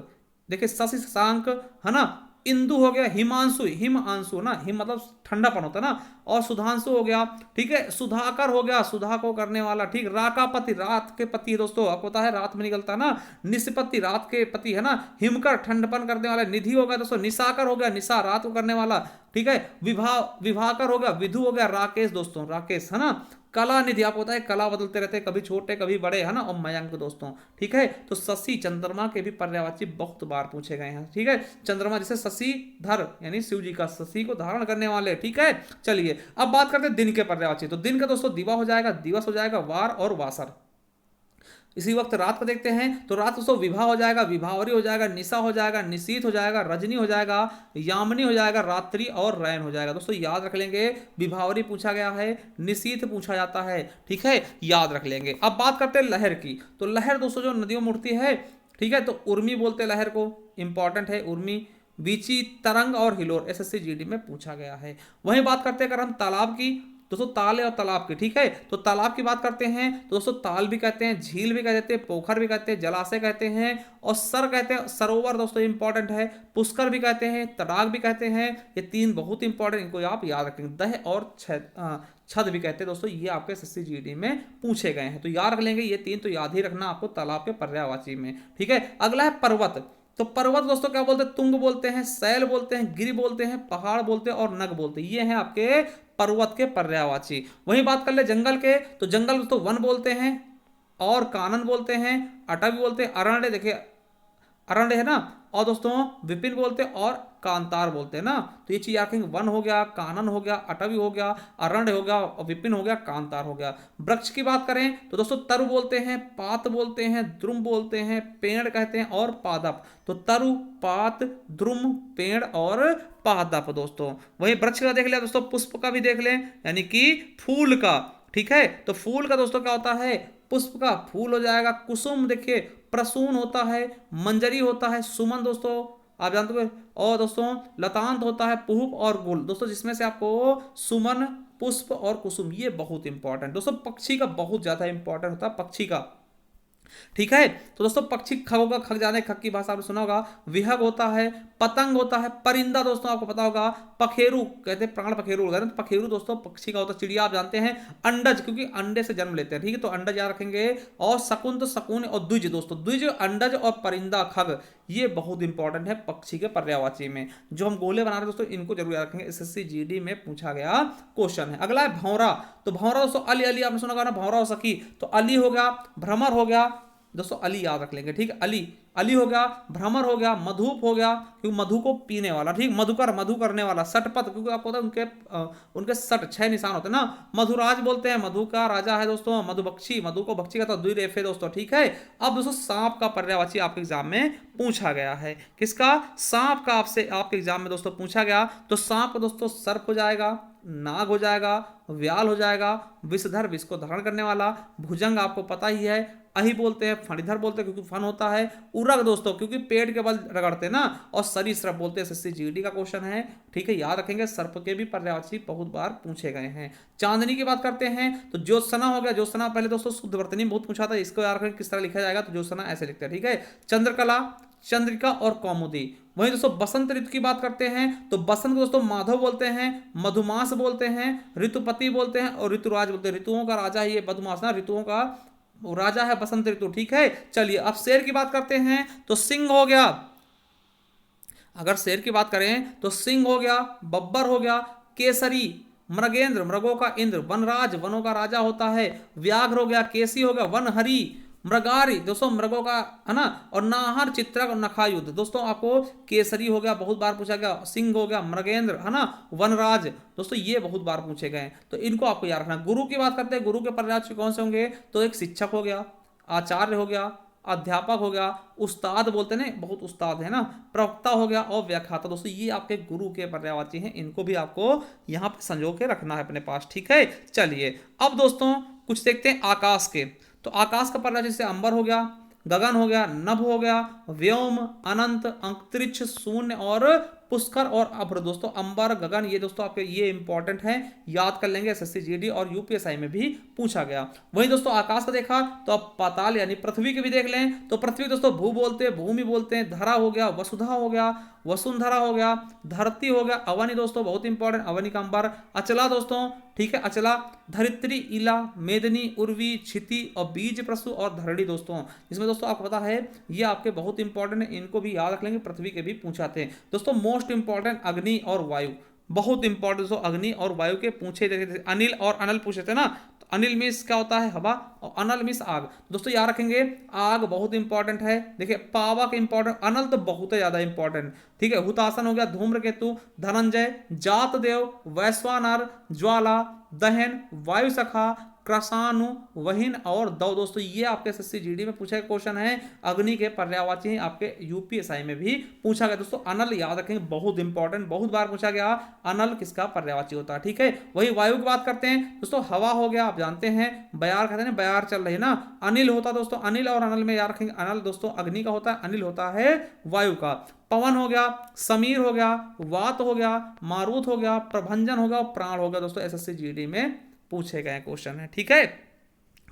देखिए शशि शशांक, है ना, इंदु हो गया, हिमांशु, हिम आंशु ना, हिम मतलब ठंडापन होता है ना, और सुधांशु हो गया, ठीक है, सुधाकर हो गया, सुधा को करने वाला, ठीक, राकापति, रात के पति है दोस्तों, आपको पता है रात में निकलता है ना, निष्पत्ति, रात के पति, है ना, हिमकर, ठंडपन करने वाला, निधि हो गया दोस्तों, निशाकर हो गया, निशा, रात को करने वाला, ठीक है, विभाकर हो गया, विधु हो गया, राकेश दोस्तों, राकेश, है ना, कला निधि, आपको पता है कला बदलते रहते हैं, कभी छोटे कभी बड़े, है ना, और मयंक दोस्तों, ठीक है। तो शशि, चंद्रमा के भी पर्यायवाची बहुत बार पूछे गए हैं, ठीक है। चंद्रमा जैसे शशि धर, यानी शिव जी का, शशि को धारण करने वाले, ठीक है। चलिए अब बात करते हैं दिन के पर्यायवाची। तो दिन का दोस्तों दिवा हो जाएगा, दिवस हो जाएगा, वार और वासर। इसी वक्त रात को देखते हैं, तो रात दोस्तों विभा हो जाएगा, विभावरी हो जाएगा, निशा हो जाएगा, निशीथ हो जाएगा, रजनी हो जाएगा, यामिनी हो जाएगा, रात्रि और रैन हो जाएगा। दोस्तों याद रख लेंगे, विभावरी पूछा गया है, निशीथ पूछा जाता है, ठीक है, याद रख लेंगे। अब बात करते हैं लहर की। तो लहर दोस्तों जो नदियों में उठती है, ठीक है, तो उर्मी बोलते हैं लहर को, इंपॉर्टेंट है उर्मी, बीची, तरंग और हिलोर, एसएससी जीडी में पूछा गया है। वहीं बात करते हैं अगर हम तालाब की, दोस्तों ताल और तालाब की, ठीक है। तो तालाब की बात करते हैं तो दोस्तों ताल भी कहते हैं, झील भी कहते हैं, पोखर भी कहते हैं, जलाशय कहते हैं, और सर कहते हैं, सरोवर दोस्तों इंपॉर्टेंट है, पुष्कर भी कहते हैं, तडाग भी कहते हैं। ये तीन बहुत इंपॉर्टेंट, इनको आप याद रखेंगे। दह और छद भी कहते हैं दोस्तों, ये आपके एसएससी जीडी में पूछे गए हैं, तो याद रख लेंगे ये तीन, तो याद ही रखना आपको तालाब के पर्यायवाची में, ठीक है। अगला है पर्वत। तो पर्वत दोस्तों क्या बोलते हैं, तुंग बोलते हैं, शैल बोलते हैं, गिरि बोलते हैं, पहाड़ बोलते हैं और नग बोलते हैं, ये हैं आपके पर्वत के पर्यायवाची। वहीं बात कर ले जंगल के, तो जंगल दोस्तों वन बोलते हैं और कानन बोलते हैं, अटवी बोलते हैं, अरण्य, देखिए अरण्य है ना, और दोस्तों विपिन बोलते हैं और कांतार बोलते हैं ना। तो ये चीज याद रखेंगे, वन हो गया, कानन हो गया, अटवी हो गया, अरण्य हो गया, और विपिन हो गया, कांतार हो गया। वृक्ष की बात करें तो दोस्तों तरु बोलते हैं, पात बोलते हैं, द्रुम बोलते हैं, पेड़ कहते हैं और पादप। तो तरु, पात, द्रुम, पेड़ और पादप दोस्तों। वही वृक्ष का देख लिया दोस्तों, पुष्प का भी देख लें, यानी कि फूल का, ठीक है। तो फूल का दोस्तों क्या होता है, पुष्प का फूल हो जाएगा, कुसुम देखिए, प्रसून होता है, मंजरी होता है, सुमन दोस्तों आप जानते हो, और दोस्तों लतांत होता है, पुष्प और गुल दोस्तों, जिसमें से आपको सुमन, पुष्प और कुसुम ये बहुत इंपॉर्टेंट दोस्तों। पक्षी का बहुत ज्यादा इंपॉर्टेंट होता है, पक्षी का, ठीक है। तो दोस्तों पक्षी खग होगा, खग जाने, खग की भाषा आपने सुना होगा, विहग होता है, पतंग होता है, परिंदा दोस्तों आपको पता होगा, पखेरु कहते हैं, प्राण पखेरु वगैरह, तो पखेरु दोस्तों पक्षी का होता है, चिड़िया आप जानते हैं, अंडज क्योंकि अंडे से जन्म लेते हैं, ठीक है, तो अंडज याद रखेंगे। और शकुन तो शकुन और द्विज दोस्तों, द्विज, अंडज और परिंदा, खग, ये बहुत इंपॉर्टेंट है पक्षी के पर्यायवाची में। जो हम गोले बना रहे हैं दोस्तों, इनको जरूर याद रखेंगे, एसएससी जीडी में पूछा गया क्वेश्चन है। अगला है भौरा। तो भौरा दोस्तों अली, अली आपने सुना होगा ना, भौरा हो सकी, तो अली हो गया, भ्रमर हो गया दोस्तों, अली याद रख लेंगे, ठीक है, अली, अली हो गया, भ्रमर हो गया, मधुप हो गया क्योंकि मधु को पीने वाला, ठीक, मधुकर, मधु करने वाला, सटपथ क्योंकि आपको पता है उनके सट 6 निशान होते हैं ना, मधुराज बोलते हैं, मधु का राजा है दोस्तों, मधुबक्षी, मधु को बक्षी का तो द्विरेफे दोस्तों, ठीक है। अब दोस्तों सांप का पर्यायवाची आपके एग्जाम में पूछा गया है, किसका, सांप का आपसे आपके एग्जाम में दोस्तों पूछा गया। तो सांप का दोस्तों सर्प हो जाएगा, नाग हो जाएगा, व्याल हो जाएगा, विषधर, विष को धारण करने वाला, भुजंग आपको पता ही है, अही बोलते हैं, फणिधर बोलते हैं क्योंकि फन होता है, उरग दोस्तों क्योंकि पेड़ के बल रगड़ते हैं ना, और सरीसृप बोलते हैं, एसएससी जीडी का क्वेश्चन है, ठीक है, याद रखेंगे। सर्प के भी पर्यायवाची बहुत बार पूछे गए हैं। चांदनी की बात करते हैं तो ज्योत्सना हो गया, ज्योत्सना पहले दोस्तों शुद्ध वर्तनी बहुत पूछा था, इसको याद रखेंगे किस तरह लिखा जाएगा, तो ज्योत्सना ऐसे लिखते हैं, ठीक है। चंद्रकला, चंद्रिका और कौमुदी। वहीं दोस्तों बसंत ऋतु की बात करते हैं तो बसंत दोस्तों माधव बोलते हैं, मधुमास बोलते हैं, ऋतुपति बोलते हैं और ऋतुराज बोलते हैं। ऋतुओं का राजा ही ये मधुमास ना, ऋतुओं का राजा है बसंत ऋतु, ठीक है। चलिए अब शेर की बात करते हैं तो सिंह हो गया, अगर शेर की बात करें तो सिंह हो गया, बब्बर हो गया, केसरी, मृगेंद्र, मृगों का इंद्र, वनराज, वनों का राजा होता है, व्याघ्र हो गया, केसी हो गया, वनहरी, मृगारी दोस्तों मृगों का, है ना, और नाहर चित्रक और नखा युद्ध दोस्तों आपको केसरी हो गया, बहुत बार पूछा गया, सिंह हो गया, मृगेंद्र, है ना, वनराज दोस्तों ये बहुत बार पूछे गए हैं, तो इनको आपको याद रखना। गुरु की बात करते हैं, गुरु के पर्यायवाची कौन से होंगे, तो एक शिक्षक हो गया, आचार्य हो गया, अध्यापक हो गया, उस्ताद बोलते हैं ना, बहुत उस्ताद है ना, प्रवक्ता हो गया और व्याख्याता दोस्तों ये आपके गुरु के पर्यायवाची हैं, इनको भी आपको यहाँ पे संजो के रखना है अपने पास, ठीक है। चलिए अब दोस्तों कुछ देखते हैं आकाश के। तो आकाश का पर्यायवाची जैसे अंबर हो गया, गगन हो गया, नभ हो गया, व्योम, अनंत, अंतरिक्ष, शून्य और पुष्कर और अभ्र दोस्तों। अंबर, गगन ये दोस्तों आपके ये इंपॉर्टेंट है, याद कर लेंगे, एसएससी जीडी और यूपीएसआई में भी पूछा गया। वहीं दोस्तों आकाश का देखा तो अब पाताल यानी पृथ्वी के भी देख लें, तो पृथ्वी दोस्तों भू बोलते हैं, भूमि बोलते हैं, धरा हो गया, वसुधा हो गया, वसुंधरा हो गया, धरती हो गया, अवनी दोस्तों बहुत इंपॉर्टेंट, अवनी का अंबर, अचला दोस्तों, ठीक है, अचला, धरित्री, इला, मेदनी, उर्वी, क्षिति और बीज प्रसु और धरणी दोस्तों, इसमें दोस्तों आपको पता है ये आपके बहुत इंपॉर्टेंट है, इनको भी याद रख लेंगे, पृथ्वी के भी पूछाते हैं दोस्तों। मोस्ट इंपॉर्टेंट अग्नि और वायु, बहुत इंपॉर्टेंट दोस्तों, अग्नि और वायु के पूछे थे, अनिल और अनल पूछे थे ना, तो अनिल मीन्स क्या होता है हवा और अनल मीन्स आग दोस्तों, याद रखेंगे, आग बहुत इंपॉर्टेंट है। देखिए पावक इंपॉर्टेंट, अनल तो बहुत ही ज्यादा इंपॉर्टेंट, ठीक है। हुतासन हो गया, धूम्रकेतु, धनंजय, जात देव, वैश्वानर, ज्वाला, दहन, वायु सखा, क्रसानु, वहीन और दव दोस्तों ये आपके एसएससी जीडी में पूछा गया क्वेश्चन है, अग्नि के पर्यायवाची आपके यूपीएसआई में भी पूछा गया दोस्तों। अनल याद रखेंगे, बहुत इंपॉर्टेंट, बहुत बार पूछा गया, अनल किसका पर्यायवाची होता है, ठीक है। वही वायु की बात करते हैं दोस्तों, हवा हो गया, आप जानते हैं, बयार कहते हैं, बयार चल रही है ना, अनिल होता दोस्तों, अनिल और अनल में याद रखेंगे, अनल दोस्तों अग्नि का होता है, अनिल होता है वायु का। पवन हो गया, समीर हो गया, वात हो गया, मारुत हो गया, प्रभंजन हो गया, प्राण हो गया दोस्तों, एसएससी जीडी में पूछे गए क्वेश्चन है, ठीक है।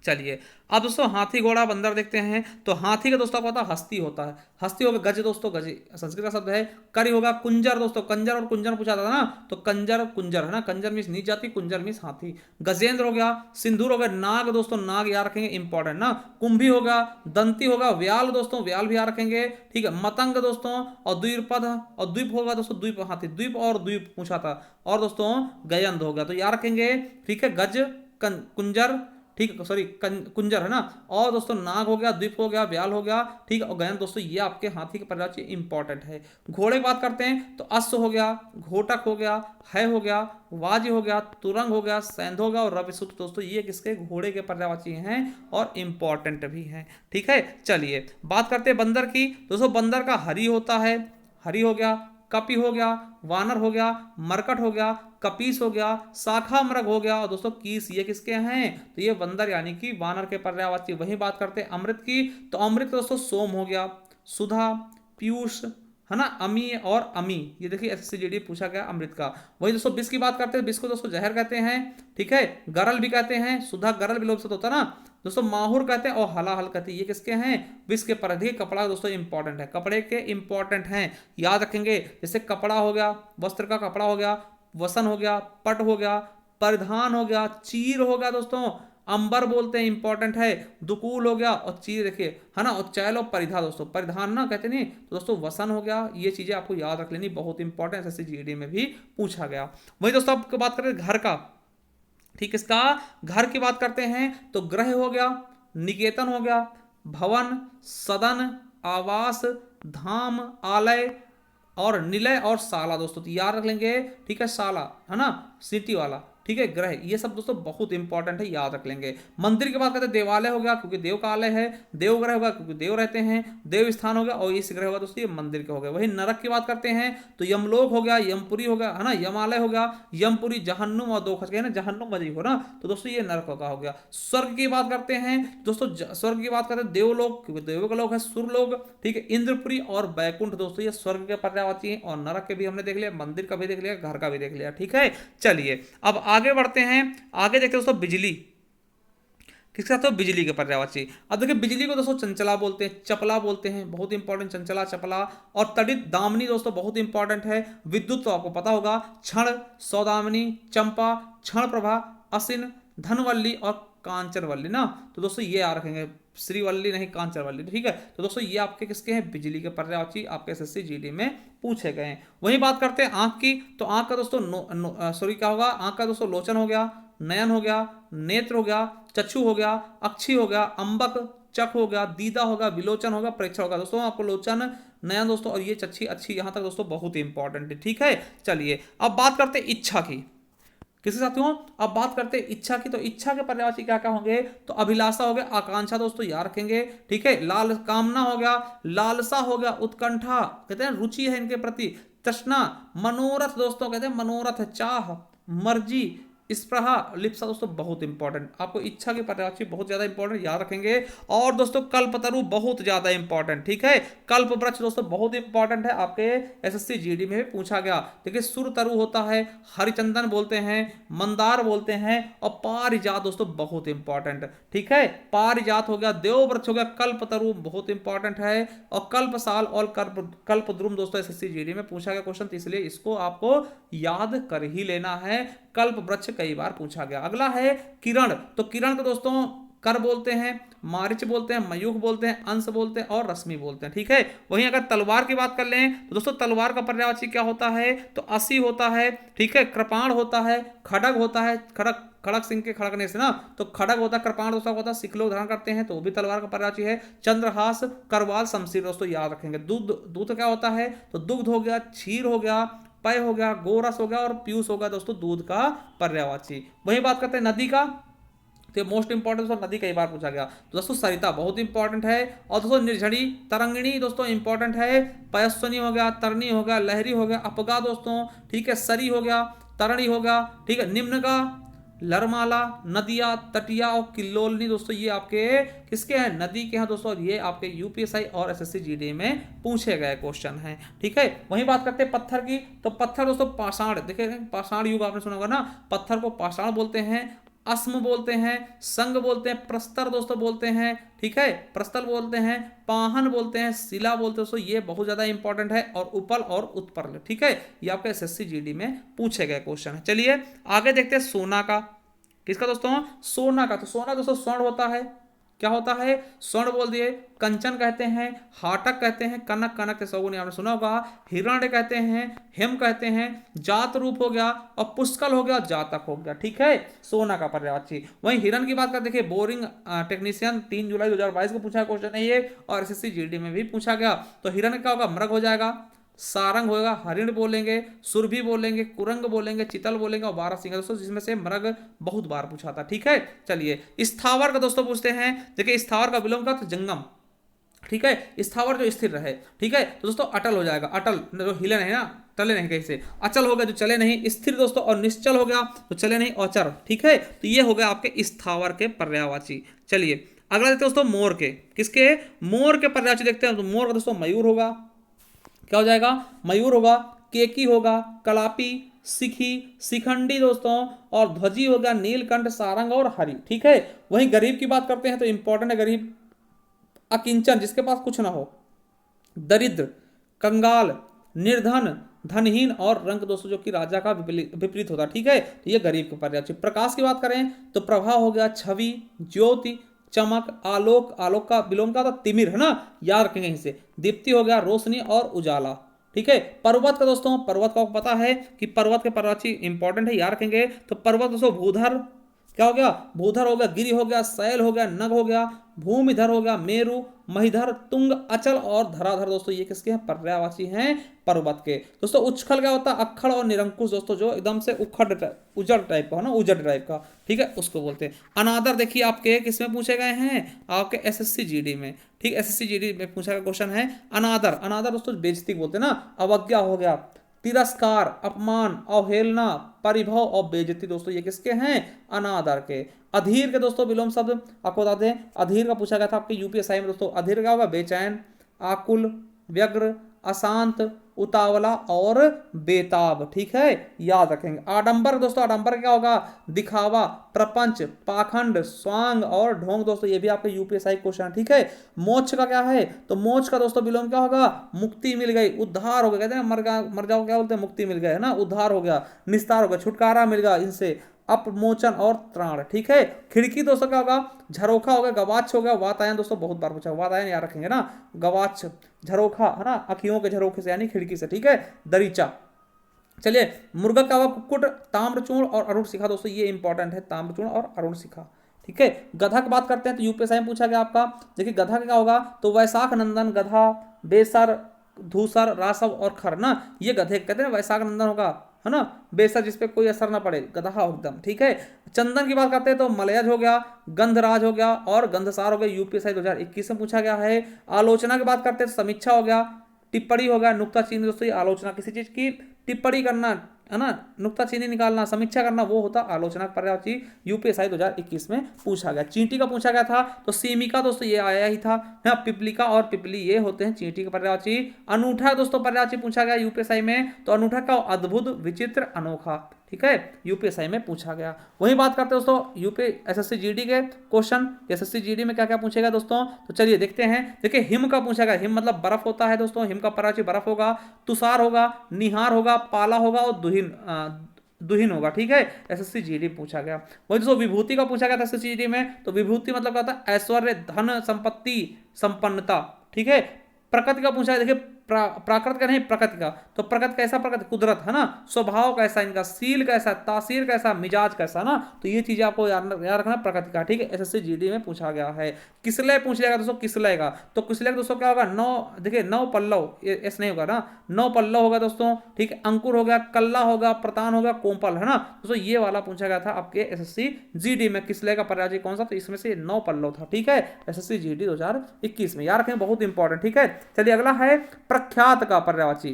चलिए अब दोस्तों हाथी घोड़ा बंदर देखते हैं, तो हाथी का दोस्तों आपको पता है हस्ती होता है, हस्ती होगा, गज दोस्तों, गज संस्कृत का शब्द है, करी होगा, कुंजर दोस्तों, कंजर और कुंजर पूछा था ना, तो कंजर कुंजर है ना, कंजर मीन्स नीच जाती, कुंजर मीन्स हाथी। गजेंद्र हो गया, सिंदूर हो गया, नाग दोस्तों, नाग याद रखेंगे इंपॉर्टेंट ना, कुंभी होगा, दंती होगा, व्याल दोस्तों, व्याल भी याद रखेंगे, ठीक है, मतंग दोस्तों और द्विपद और द्वीप होगा दोस्तों, द्वीप हाथी, द्वीप और द्वीप पूछा था, और दोस्तों गयंद हो गया, तो याद रखेंगे, ठीक है, गज कुंजर, ठीक है, सॉरी कुंजर है ना, और दोस्तों नाग हो गया, द्वीप हो गया, व्याल हो गया, ठीक है, और गयन दोस्तों ये आपके हाथी के पर्यायवाची इंपॉर्टेंट है। घोड़े की बात करते हैं तो अश्व हो गया, घोटक हो गया, है हो गया, वाज हो गया, तुरंग हो गया, सैंध हो गया और रविसुत दोस्तों ये किसके घोड़े के पर्यायवाची हैं और इंपॉर्टेंट भी हैं, ठीक है। चलिए बात करते हैं बंदर की दोस्तों, बंदर का हरि होता है, हरि हो गया, कपि हो गया, वानर हो गया, मरकट हो गया, कपीस हो गया, शाखा मृग हो गया, और दोस्तों कीस ये किसके हैं, तो ये बंदर यानी कि वानर के पर्यायवाची। वही बात करते हैं अमृत की, तो अमृत दोस्तों सोम हो गया, सुधा, पीयूष, है ना, अमी और अमी, ये देखिए एसएससी जीडी पूछा गया अमृत का। वही दोस्तों विष की बात करते हैं, विष को दोस्तों जहर कहते हैं, ठीक है, गरल भी कहते हैं, सुधा गरल भी लोग से होता है ना दोस्तों, माहुर कहते हैं और हलाहल कहते हैं, ये किसके हैं, विष के परिधि। कपड़ा दोस्तों इंपॉर्टेंट है, कपड़े के इंपॉर्टेंट हैं, याद रखेंगे, जैसे कपड़ा हो गया, वस्त्र का कपड़ा हो गया, वसन हो गया, पट हो गया, परिधान हो गया, चीर हो गया दोस्तों, अंबर बोलते हैं इंपॉर्टेंट है, दुकूल हो गया और चीर देखिए है ना, और चैल और परिधा दोस्तों, परिधान ना कहते नहीं, तो दोस्तों वसन हो गया, ये चीजें आपको याद रख लेनी, बहुत इंपॉर्टेंट एसएससी जीडी में भी पूछा गया। वही दोस्तों आपको बात करें घर का, ठीक, इसका घर की बात करते हैं तो गृह हो गया, निकेतन हो गया, भवन, सदन, आवास, धाम, आलय और निलय और शाला दोस्तों, तो याद रख लेंगे, ठीक है, शाला है ना, सिटी वाला, ठीक है, ग्रह, ये सब दोस्तों बहुत इंपॉर्टेंट है, याद रख लेंगे। मंदिर की बात करते हैं, देवालय हो गया क्योंकि देव का आलय है, देवग्रह होगा क्योंकि देव रहते हैं, देव स्थान हो गया और इस ग्रह होगा दोस्तों ये मंदिर के हो गए। वही नरक की बात करते हैं तो यमलोक हो गया, यमपुरी हो गया, है ना, यमालय हो गया, यमपुरी, जहन्नुम और दो खच गए ना, जहन्नुम मजी हो ना, तो दोस्तों ये नरक का हो गया। स्वर्ग की बात करते हैं दोस्तों, स्वर्ग की बात करते हैं देवलोक क्योंकि देवों का लोक है, सुरलोक, ठीक है, इंद्रपुरी और बैकुंठ दोस्तों ये स्वर्ग के पर्यायवाची हैं, और नरक के भी हमने देख लिया, मंदिर का भी देख लिया, घर का भी देख लिया, ठीक है। चलिए अब आगे बढ़ते हैं, आगे देखते हैं दोस्तों बिजली किसके साथ, तो बिजली के पर्यायवाची। अब देखिए बिजली को दोस्तों चंचला बोलते हैं, चपला बोलते हैं, बहुत इंपॉर्टेंट, चंचला, चपला और तड़ित, दामिनी दोस्तों बहुत इंपॉर्टेंट है। विद्युत तो आपको पता होगा, क्षण, सौदामिनी, चंपा, क्षण प्रभा, असिन, धनवल्ली और कांचनवल्ली ना, तो दोस्तों ये याद रखेंगे, श्रीवल्ली नहीं कांचनवल्ली, ठीक है। तो दोस्तों ये आपके किसके हैं, बिजली के पर्यायवाची, आपके एसएससी जीडी में पूछे गए हैं। वही बात करते हैं आंख की, तो आंख का दोस्तों सॉरी क्या होगा, आंख का दोस्तों लोचन हो गया, नयन हो गया, नेत्र हो गया, चक्षु हो गया, अक्षी हो गया, अंबक, चक हो गया, दीदा हो गया, विलोचन होगा, प्रेक्षण होगा। दोस्तों आपको लोचन नया दोस्तों और ये अच्छी अच्छी यहाँ तक दोस्तों बहुत ही इंपॉर्टेंट है। ठीक है, चलिए अब बात करते हैं इच्छा की। किसके साथियों, अब बात करते हैं इच्छा की। तो इच्छा के पर्यायवाची क्या क्या होंगे, तो अभिलाषा हो गया, आकांक्षा दोस्तों याद रखेंगे। ठीक है, लाल कामना हो गया, लालसा हो गया, उत्कंठा कहते हैं रुचि है इनके प्रति, तृष्णा, मनोरथ दोस्तों कहते हैं मनोरथ, चाह, मर्जी, स्पृहा, लिप्सा दोस्तों बहुत इंपॉर्टेंट। आपको इच्छा के पर्यायवाची बहुत ज्यादा इंपॉर्टेंट याद रखेंगे। और दोस्तों कल्पतरु बहुत ज्यादा इंपॉर्टेंट। ठीक है, कल्प वृक्ष दोस्तों बहुत इंपॉर्टेंट है, आपके एसएससी जीडी में भी पूछा गया। देखिए सुरतरु होता है, हरिचंदन बोलते हैं, मंदार बोलते हैं, और पारिजात दोस्तों बहुत इंपॉर्टेंट। ठीक है, पारिजात हो गया, देव वृक्ष हो गया, कल्पतरु बहुत इंपॉर्टेंट है, और कल्पसाल और कल्पद्रुम दोस्तों एसएससी जीडी में पूछा गया क्वेश्चन, इसलिए इसको आपको याद कर ही लेना है। कल्प वृक्ष कई बार पूछा गया। अगला है किरण। तो किरण को दोस्तों कर बोलते हैं, मारिच बोलते हैं, मयूख बोलते हैं, अंश बोलते हैं और रश्मि बोलते हैं। ठीक है, वहीं अगर तलवार की बात कर लें तो दोस्तों तलवार का पर्यायवाची क्या होता है, तो असी होता है। ठीक है, कृपाण होता है, खड़ग होता है, खड़ग खड़ग सिंह के खड़कने से ना, तो खड़ग होता है, कृपाण दोस्तों होता है, सिख लोग धारण करते हैं तो वो भी तलवार का पर्यायवाची है। चंद्रहास, करवाल, शमशीर दोस्तों याद रखेंगे। दूध, दूध क्या होता है, तो दुग्ध हो गया, क्षीर हो गया, पय हो गया, गोरस हो गया और पीयूष हो गया दोस्तों दूध का पर्यायवाची। वही बात करते हैं नदी का, तो मोस्ट इंपॉर्टेंट दोस्तों नदी कई बार पूछा गया। तो दोस्तों सरिता बहुत इंपॉर्टेंट है। और दोस्तों निर्झरी, तरंगिणी दोस्तों इंपॉर्टेंट है। पयस्विनी हो गया, तरनी हो गया, लहरी हो गया, अपगा दोस्तों। ठीक है, सरी हो गया, तरणी हो गया। ठीक है, निम्न का लरमाला, नदिया, तटिया और किल्लोलनी दोस्तों ये आपके किसके हैं, नदी के हैं दोस्तों। और ये आपके यूपीएसआई और एसएससी जीडी में पूछे गए क्वेश्चन हैं। ठीक है, वहीं बात करते हैं पत्थर की। तो पत्थर दोस्तों पाषाण, देखिए पाषाण युग आपने सुना होगा ना, पत्थर को पाषाण बोलते हैं, अस्म बोलते हैं, संग बोलते हैं, प्रस्तर दोस्तों बोलते हैं। ठीक है, प्रस्तर बोलते हैं, पाहन बोलते हैं, शिला बोलते हैं दोस्तों, ये बहुत ज्यादा इंपॉर्टेंट है। और उपल और उत्पल। ठीक है, ये आपके एसएससी जीडी में पूछे गए क्वेश्चन है। चलिए आगे देखते हैं सोना का। किसका दोस्तों, सोना का। तो सोना दोस्तों स्वर्ण होता है, क्या होता है, स्वर्ण बोल दिए। कंचन कहते हैं, हाटक कहते हैं, कनक, कनक के सौगुन आपने सुना होगा, हिरण्य कहते हैं, हेम कहते हैं, जात रूप हो गया, और पुष्कल हो गया, जातक हो गया। ठीक है, सोना का पर्यायवाची। वहीं हिरण की बात कर देखिए, बोरिंग टेक्नीशियन 3 जुलाई 2022 को पूछा क्वेश्चन है ये, और एसएससी जीडी में भी पूछा गया। तो हिरण क्या होगा, मृग हो जाएगा, सारंग होगा, हरिण बोलेंगे, सुरभि बोलेंगे, कुरंग बोलेंगे, चितल बोलेंगे और बारहसिंगा दोस्तों, जिसमें से मृग बहुत बार पूछा था। ठीक है, चलिए स्थावर का दोस्तों पूछते हैं। देखिए स्थावर का विलोम का तो जंगम। ठीक है, स्थावर जो स्थिर रहे। ठीक है, तो दोस्तों अटल हो जाएगा, अटल जो हिले नहीं ना, टले नहीं कहीं से। अचल हो गया जो चले नहीं, स्थिर दोस्तों, और निश्चल हो गया तो चले नहीं, औचर। ठीक है, तो ये हो गया आपके स्थावर के पर्यायवाची। चलिए अगला देखते हैं दोस्तों मोर के। किसके, मोर के पर्यायवाची देखते हैं। तो मोर का दोस्तों मयूर होगा, क्या हो जाएगा, मयूर होगा, केकी होगा, कलापी, सिखी, शिखंडी दोस्तों, और ध्वजी हो गया, नीलकंठ, सारंग और हरि। ठीक है, वहीं गरीब की बात करते हैं तो इंपॉर्टेंट है गरीब, अकिंचन जिसके पास कुछ ना हो, दरिद्र, कंगाल, निर्धन, धनहीन और रंक दोस्तों जो कि राजा का विपरीत होता है। ठीक है, तो ये गरीब के पर्यायवाची। प्रकाश की बात करें तो प्रभा हो गया, छवि, ज्योति, चमक, आलोक, आलोक का विलोम का तो तिमिर है ना, याद रखेंगे इसे। दीप्ति हो गया, रोशनी और उजाला। ठीक है, पर्वत का दोस्तों, पर्वत का पता है कि पर्वत के पर्यायवाची इंपॉर्टेंट है, याद रखेंगे। तो पर्वत दोस्तों भूधर, क्या हो गया, भूधर हो गया, गिरि हो गया, शैल हो गया, नग हो गया, भूमिधर हो गया, मेरु, महिधर, तुंग, अचल और धराधर दोस्तों ये किसके हैं, पर्यायवाची हैं पर्वत के। दोस्तों उच्छल क्या होता है, अक्खड़ और निरंकुश दोस्तों, जो एकदम से उखड़ उजड़ टाइप का है ना, उजड़ टाइप का। ठीक है, उसको बोलते हैं। अनादर देखिए आपके किसमें पूछे गए हैं, आपके एसएससी जीडी में। ठीक, एसएससी जीडी में पूछा गया क्वेश्चन है अनादर। अनादर दोस्तों बेइज्जती बोलते हैं ना, अवज्ञा हो गया, तिरस्कार, अपमान, अवहेलना, परिभव और बेइज्जती दोस्तों ये किसके हैं, अनादर के। अधीर के दोस्तों विलोम शब्द आपको बता दें, अधीर का पूछा गया था आपके यूपीएसआई में दोस्तों। अधीर क्या होगा, बेचैन, आकुल, व्यग्र, अशांत, उतावला और बेताब। ठीक है, याद रखेंगे। आडंबर दोस्तों, आडंबर क्या होगा, दिखावा, प्रपंच, पाखंड, स्वांग और ढोंग दोस्तों, ये भी आपके यूपीएसआई क्वेश्चन। ठीक है, मोक्ष का क्या है, तो मोक्ष का दोस्तों विलोम क्या होगा, मुक्ति मिल गई, उद्धार हो गया, कहते हैं मर जाओ क्या बोलते हैं, मुक्ति मिल गया है ना, उद्धार हो गया, निस्तार हो गया, छुटकारा मिल गया इनसे, अपमोचन और त्राण। ठीक है, खिड़की दोस्तों क्या होगा, झरोखा हो गया, गवाच हो गया, वातायन दोस्तों बहुत बार पूछा, वातायन याद रखेंगे ना, गवाच, झरोखा है ना, अखियों के झरोखे से यानी खिड़की से। ठीक है, दरीचा। चलिए मुर्गा का हुआ, कुक्कुट, ताम्रचूर्ण और अरुण शिखा दोस्तों ये इंपॉर्टेंट है, ताम्रचूर्ण और अरुण शिखा। ठीक है। गधा की बात करते हैं तो यूपीएसआई में पूछा गया आपका, देखिए गधा का क्या होगा, तो वैशाख नंदन गधा, बेसर, धूसर, रासव और खर ना, ये गधे कहते हैं, वैशाख नंदन होगा, है ना, बेसर जिसपे कोई असर ना पड़े, गधा हो एकदम, ठीक है। चंदन की बात करते हैं तो मलयज हो गया, गंधराज हो गया और गंधसार हो गया, यूपीएसआई 2021 में पूछा गया है। आलोचना की बात करते हैं तो समीक्षा हो गया, टिप्पणी हो गया, नुक्ताचीनी दोस्तों ये आलोचना किसी चीज की, टिप्पणी करना है ना, नुक्ताचीनी निकालना, समीक्षा करना वो होता आलोचना का पर्यायवाची, यूपीएसआई 2021 में पूछा गया। चींटी का पूछा गया था तो सीमिका दोस्तों ये आया ही था, है पिपलिका और पिपली ये होते हैं चींटी का पर्यायवाची। अनूठा दोस्तों पर्यायवाची पूछा गया यूपीएसआई में, तो अनूठा का अद्भुत, विचित्र, अनोखा, ठीक है, यूपीएसआई में पूछा गया। वही बात करते हैं दोस्तों यूपी एसएससी जीडी के क्वेश्चन, एसएससी जीडी में क्या क्या पूछेगा दोस्तों, तो चलिए देखते हैं। देखिए हिम का पूछा गया, हिम मतलब बर्फ होता है दोस्तों, हिम का पर्यायवाची बर्फ होगा, तुषार होगा, निहार होगा, पाला होगा और दुहिन होगा, ठीक है, एसएससी जीडी पूछा गया। वही दोस्तों विभूति का पूछा गया था एसएससी जीडी में, तो विभूति मतलब क्या होता है, ऐश्वर्य, धन, संपत्ति, संपन्नता, ठीक है। प्रकृति का पूछा है, देखिए प्राकृत का नहीं प्रकृति का, तो प्रकृति कैसा, प्रकृति कुदरत है ना, स्वभाव कैसा इनका, सील कैसा, तासीर कैसा, मिजाज कैसा ना, तो ये चीजें आपको याद रखना प्रकृति का, ठीक है, एसएससी जीडी में पूछा गया है। किसलय पूछ लेगा दोस्तों, किसलय का, तो किसलय दोस्तों क्या होगा, नौ, देखिए नौ पल्लव, ऐसा नहीं होगा ना, नौ पल्लव होगा दोस्तों, ठीक है, अंकुर हो गया, कल्ला होगा, प्रतान होगा, कोमपल, है ना दोस्तों, ये वाला पूछा गया था आपके एसएससी जीडी में। किसलय का पर्यायवाची कौन सा, तो इसमें से नौ पल्लव था, ठीक है, एसएससी जीडी 2021 में, याद रखें बहुत इंपॉर्टेंट, ठीक है। चलिए अगला है प्रख्यात का पर्यायवाची।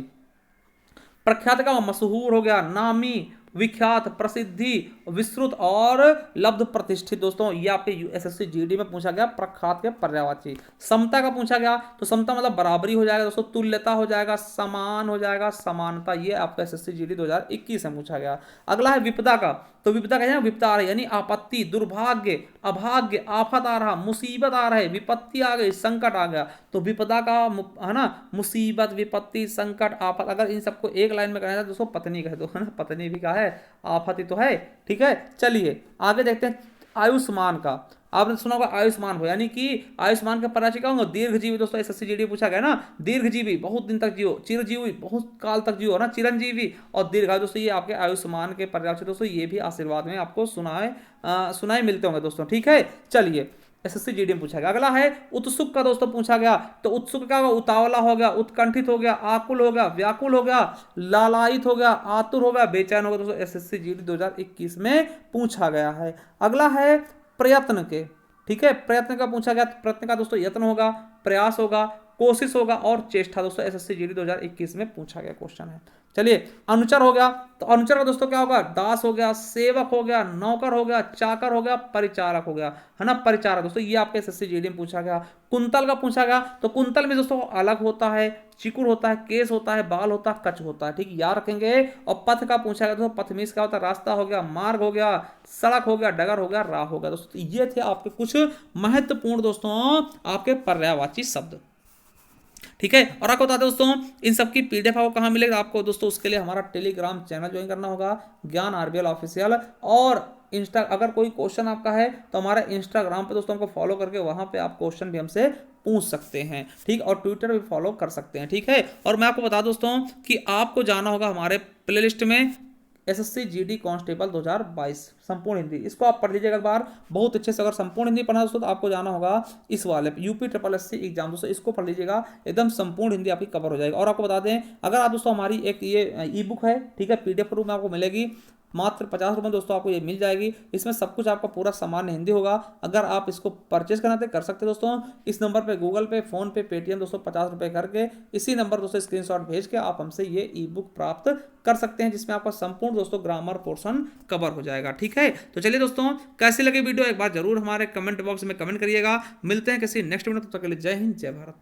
प्रख्यात का मशहूर हो गया, नामी, विख्यात, प्रसिद्धि, विस्तृत और लब्ध प्रतिष्ठित दोस्तों, ये आपके एसएससी जीडी में पूछा गया प्रख्यात के पर्यायवाची। समता का पूछा गया तो समता मतलब बराबरी हो जाएगा दोस्तों, तुल्यता हो जाएगा, समान हो जाएगा, समानता, ये आपका एसएससी जीडी 2021 में पूछा गया। अगला है विपदा का, तो विपदा का विपदा आ रही यानी आपत्ति, दुर्भाग्य, अभाग्य, आफत आ रहा, मुसीबत आ रहे, विपत्ति आ गई, संकट आ गया, तो विपदा का है ना, मुसीबत, विपत्ति, संकट, आफत, अगर इन सबको एक लाइन में कहना है दोस्तों पत्नी कह दो, है ना, पत्नी भी का है, आफत ही तो है, ठीक है। चलिए आगे देखते हैं आयुष्मान का, आपने सुना होगा आयुष्मान हो, यानी कि आयुष्मान का पर्यायवाची क्या होगा, दीर्घजीवी दोस्तों, एसएससी जीडी पूछा गया ना, दीर्घजीवी बहुत दिन तक जियो, चिरजीवी बहुत काल तक जियो ना, चिरंजीवी और दीर्घायु दोस्तों, ये आपके आयुष्मान के पर्यायवाची दोस्तों, ये भी आशीर्वाद में आपको सुनाए मिलते होंगे दोस्तों, ठीक है। चलिए एसएससी जीडी में पूछा गया। अगला है उत्सुक का दोस्तों पूछा गया, तो उत्सुक क्या होगा, उतावला हो गया, उत्कंठित हो गया, आकुल हो गया, व्याकुल हो गया, लालायित हो गया, आतुर हो गया, बेचैन हो गया दोस्तों, एसएससी जीडी 2021 में पूछा गया है। अगला है प्रयत्न के, ठीक है, प्रयत्न का पूछा गया, प्रयत्न का दोस्तों यत्न होगा, प्रयास होगा, कोशिश होगा और चेष्टा दोस्तों, एसएससी जीडी 2021 में पूछा गया क्वेश्चन है। चलिए अनुचर हो गया, तो अनुचर का दोस्तों क्या होगा, दास हो गया, सेवक हो गया, नौकर हो गया, चाकर हो गया, परिचारक हो गया, है ना, परिचारक दोस्तों, ये आपके एसएससी जीडी में पूछा गया। कुंतल का पूछा गया, तो कुंतल में दोस्तों अलग होता है, चिकुर होता है, केस होता है, बाल होता है, कच होता है, ठीक याद रखेंगे। और पथ का पूछा गया दोस्तों, पथ मीन्स क्या होता है, रास्ता हो गया, मार्ग हो गया, सड़क हो गया, डगर हो गया, राह हो गया दोस्तों, ये थे आपके कुछ महत्वपूर्ण दोस्तों आपके पर्यायवाची शब्द, ठीक है। और आपको बता दें दोस्तों इन सब की पीडीएफ आपको कहाँ मिलेगा, आपको दोस्तों उसके लिए हमारा टेलीग्राम चैनल ज्वाइन करना होगा, ज्ञान आरबीएल ऑफिशियल, और अगर कोई क्वेश्चन आपका है तो हमारा इंस्टाग्राम पे दोस्तों हमको फॉलो करके वहां पे आप क्वेश्चन भी हमसे पूछ सकते हैं, ठीक, और ट्विटर भी फॉलो कर सकते हैं, ठीक है। और मैं आपको बता दोस्तों कि आपको जाना होगा हमारे प्लेलिस्ट में एसएससी जीडी कांस्टेबल 2022 संपूर्ण हिंदी, इसको आप पढ़ लीजिएगा एक बार बहुत अच्छे से। अगर संपूर्ण हिंदी पढ़ना दोस्तों तो आपको जाना होगा इस वाले यूपी ट्रिपल एससी एग्जाम दोस्तों, इसको पढ़ लीजिएगा, एकदम संपूर्ण हिंदी आपकी कवर हो जाएगी। और आपको बता दें अगर आप दोस्तों हमारी एक ये ई बुक है, ठीक है, पीडीएफ के रूप में आपको मिलेगी, मात्र 50 रुपये दोस्तों आपको ये मिल जाएगी, इसमें सब कुछ आपका पूरा सामान्य हिंदी होगा। अगर आप इसको परचेज करना तो कर सकते दोस्तों, इस नंबर पे गूगल पे, फोन पे, पेटीएम दोस्तों 50 रुपये करके, इसी नंबर दोस्तों स्क्रीनशॉट भेज के आप हमसे ये ई बुक प्राप्त कर सकते हैं, जिसमें आपका संपूर्ण दोस्तों ग्रामर पोर्शन कवर हो जाएगा, ठीक है। तो चलिए दोस्तों कैसी लगी वीडियो एक बार जरूर हमारे कमेंट बॉक्स में कमेंट करिएगा। मिलते हैं किसी नेक्स्ट वीडियो, तब तक के लिए जय हिंद, जय भारत।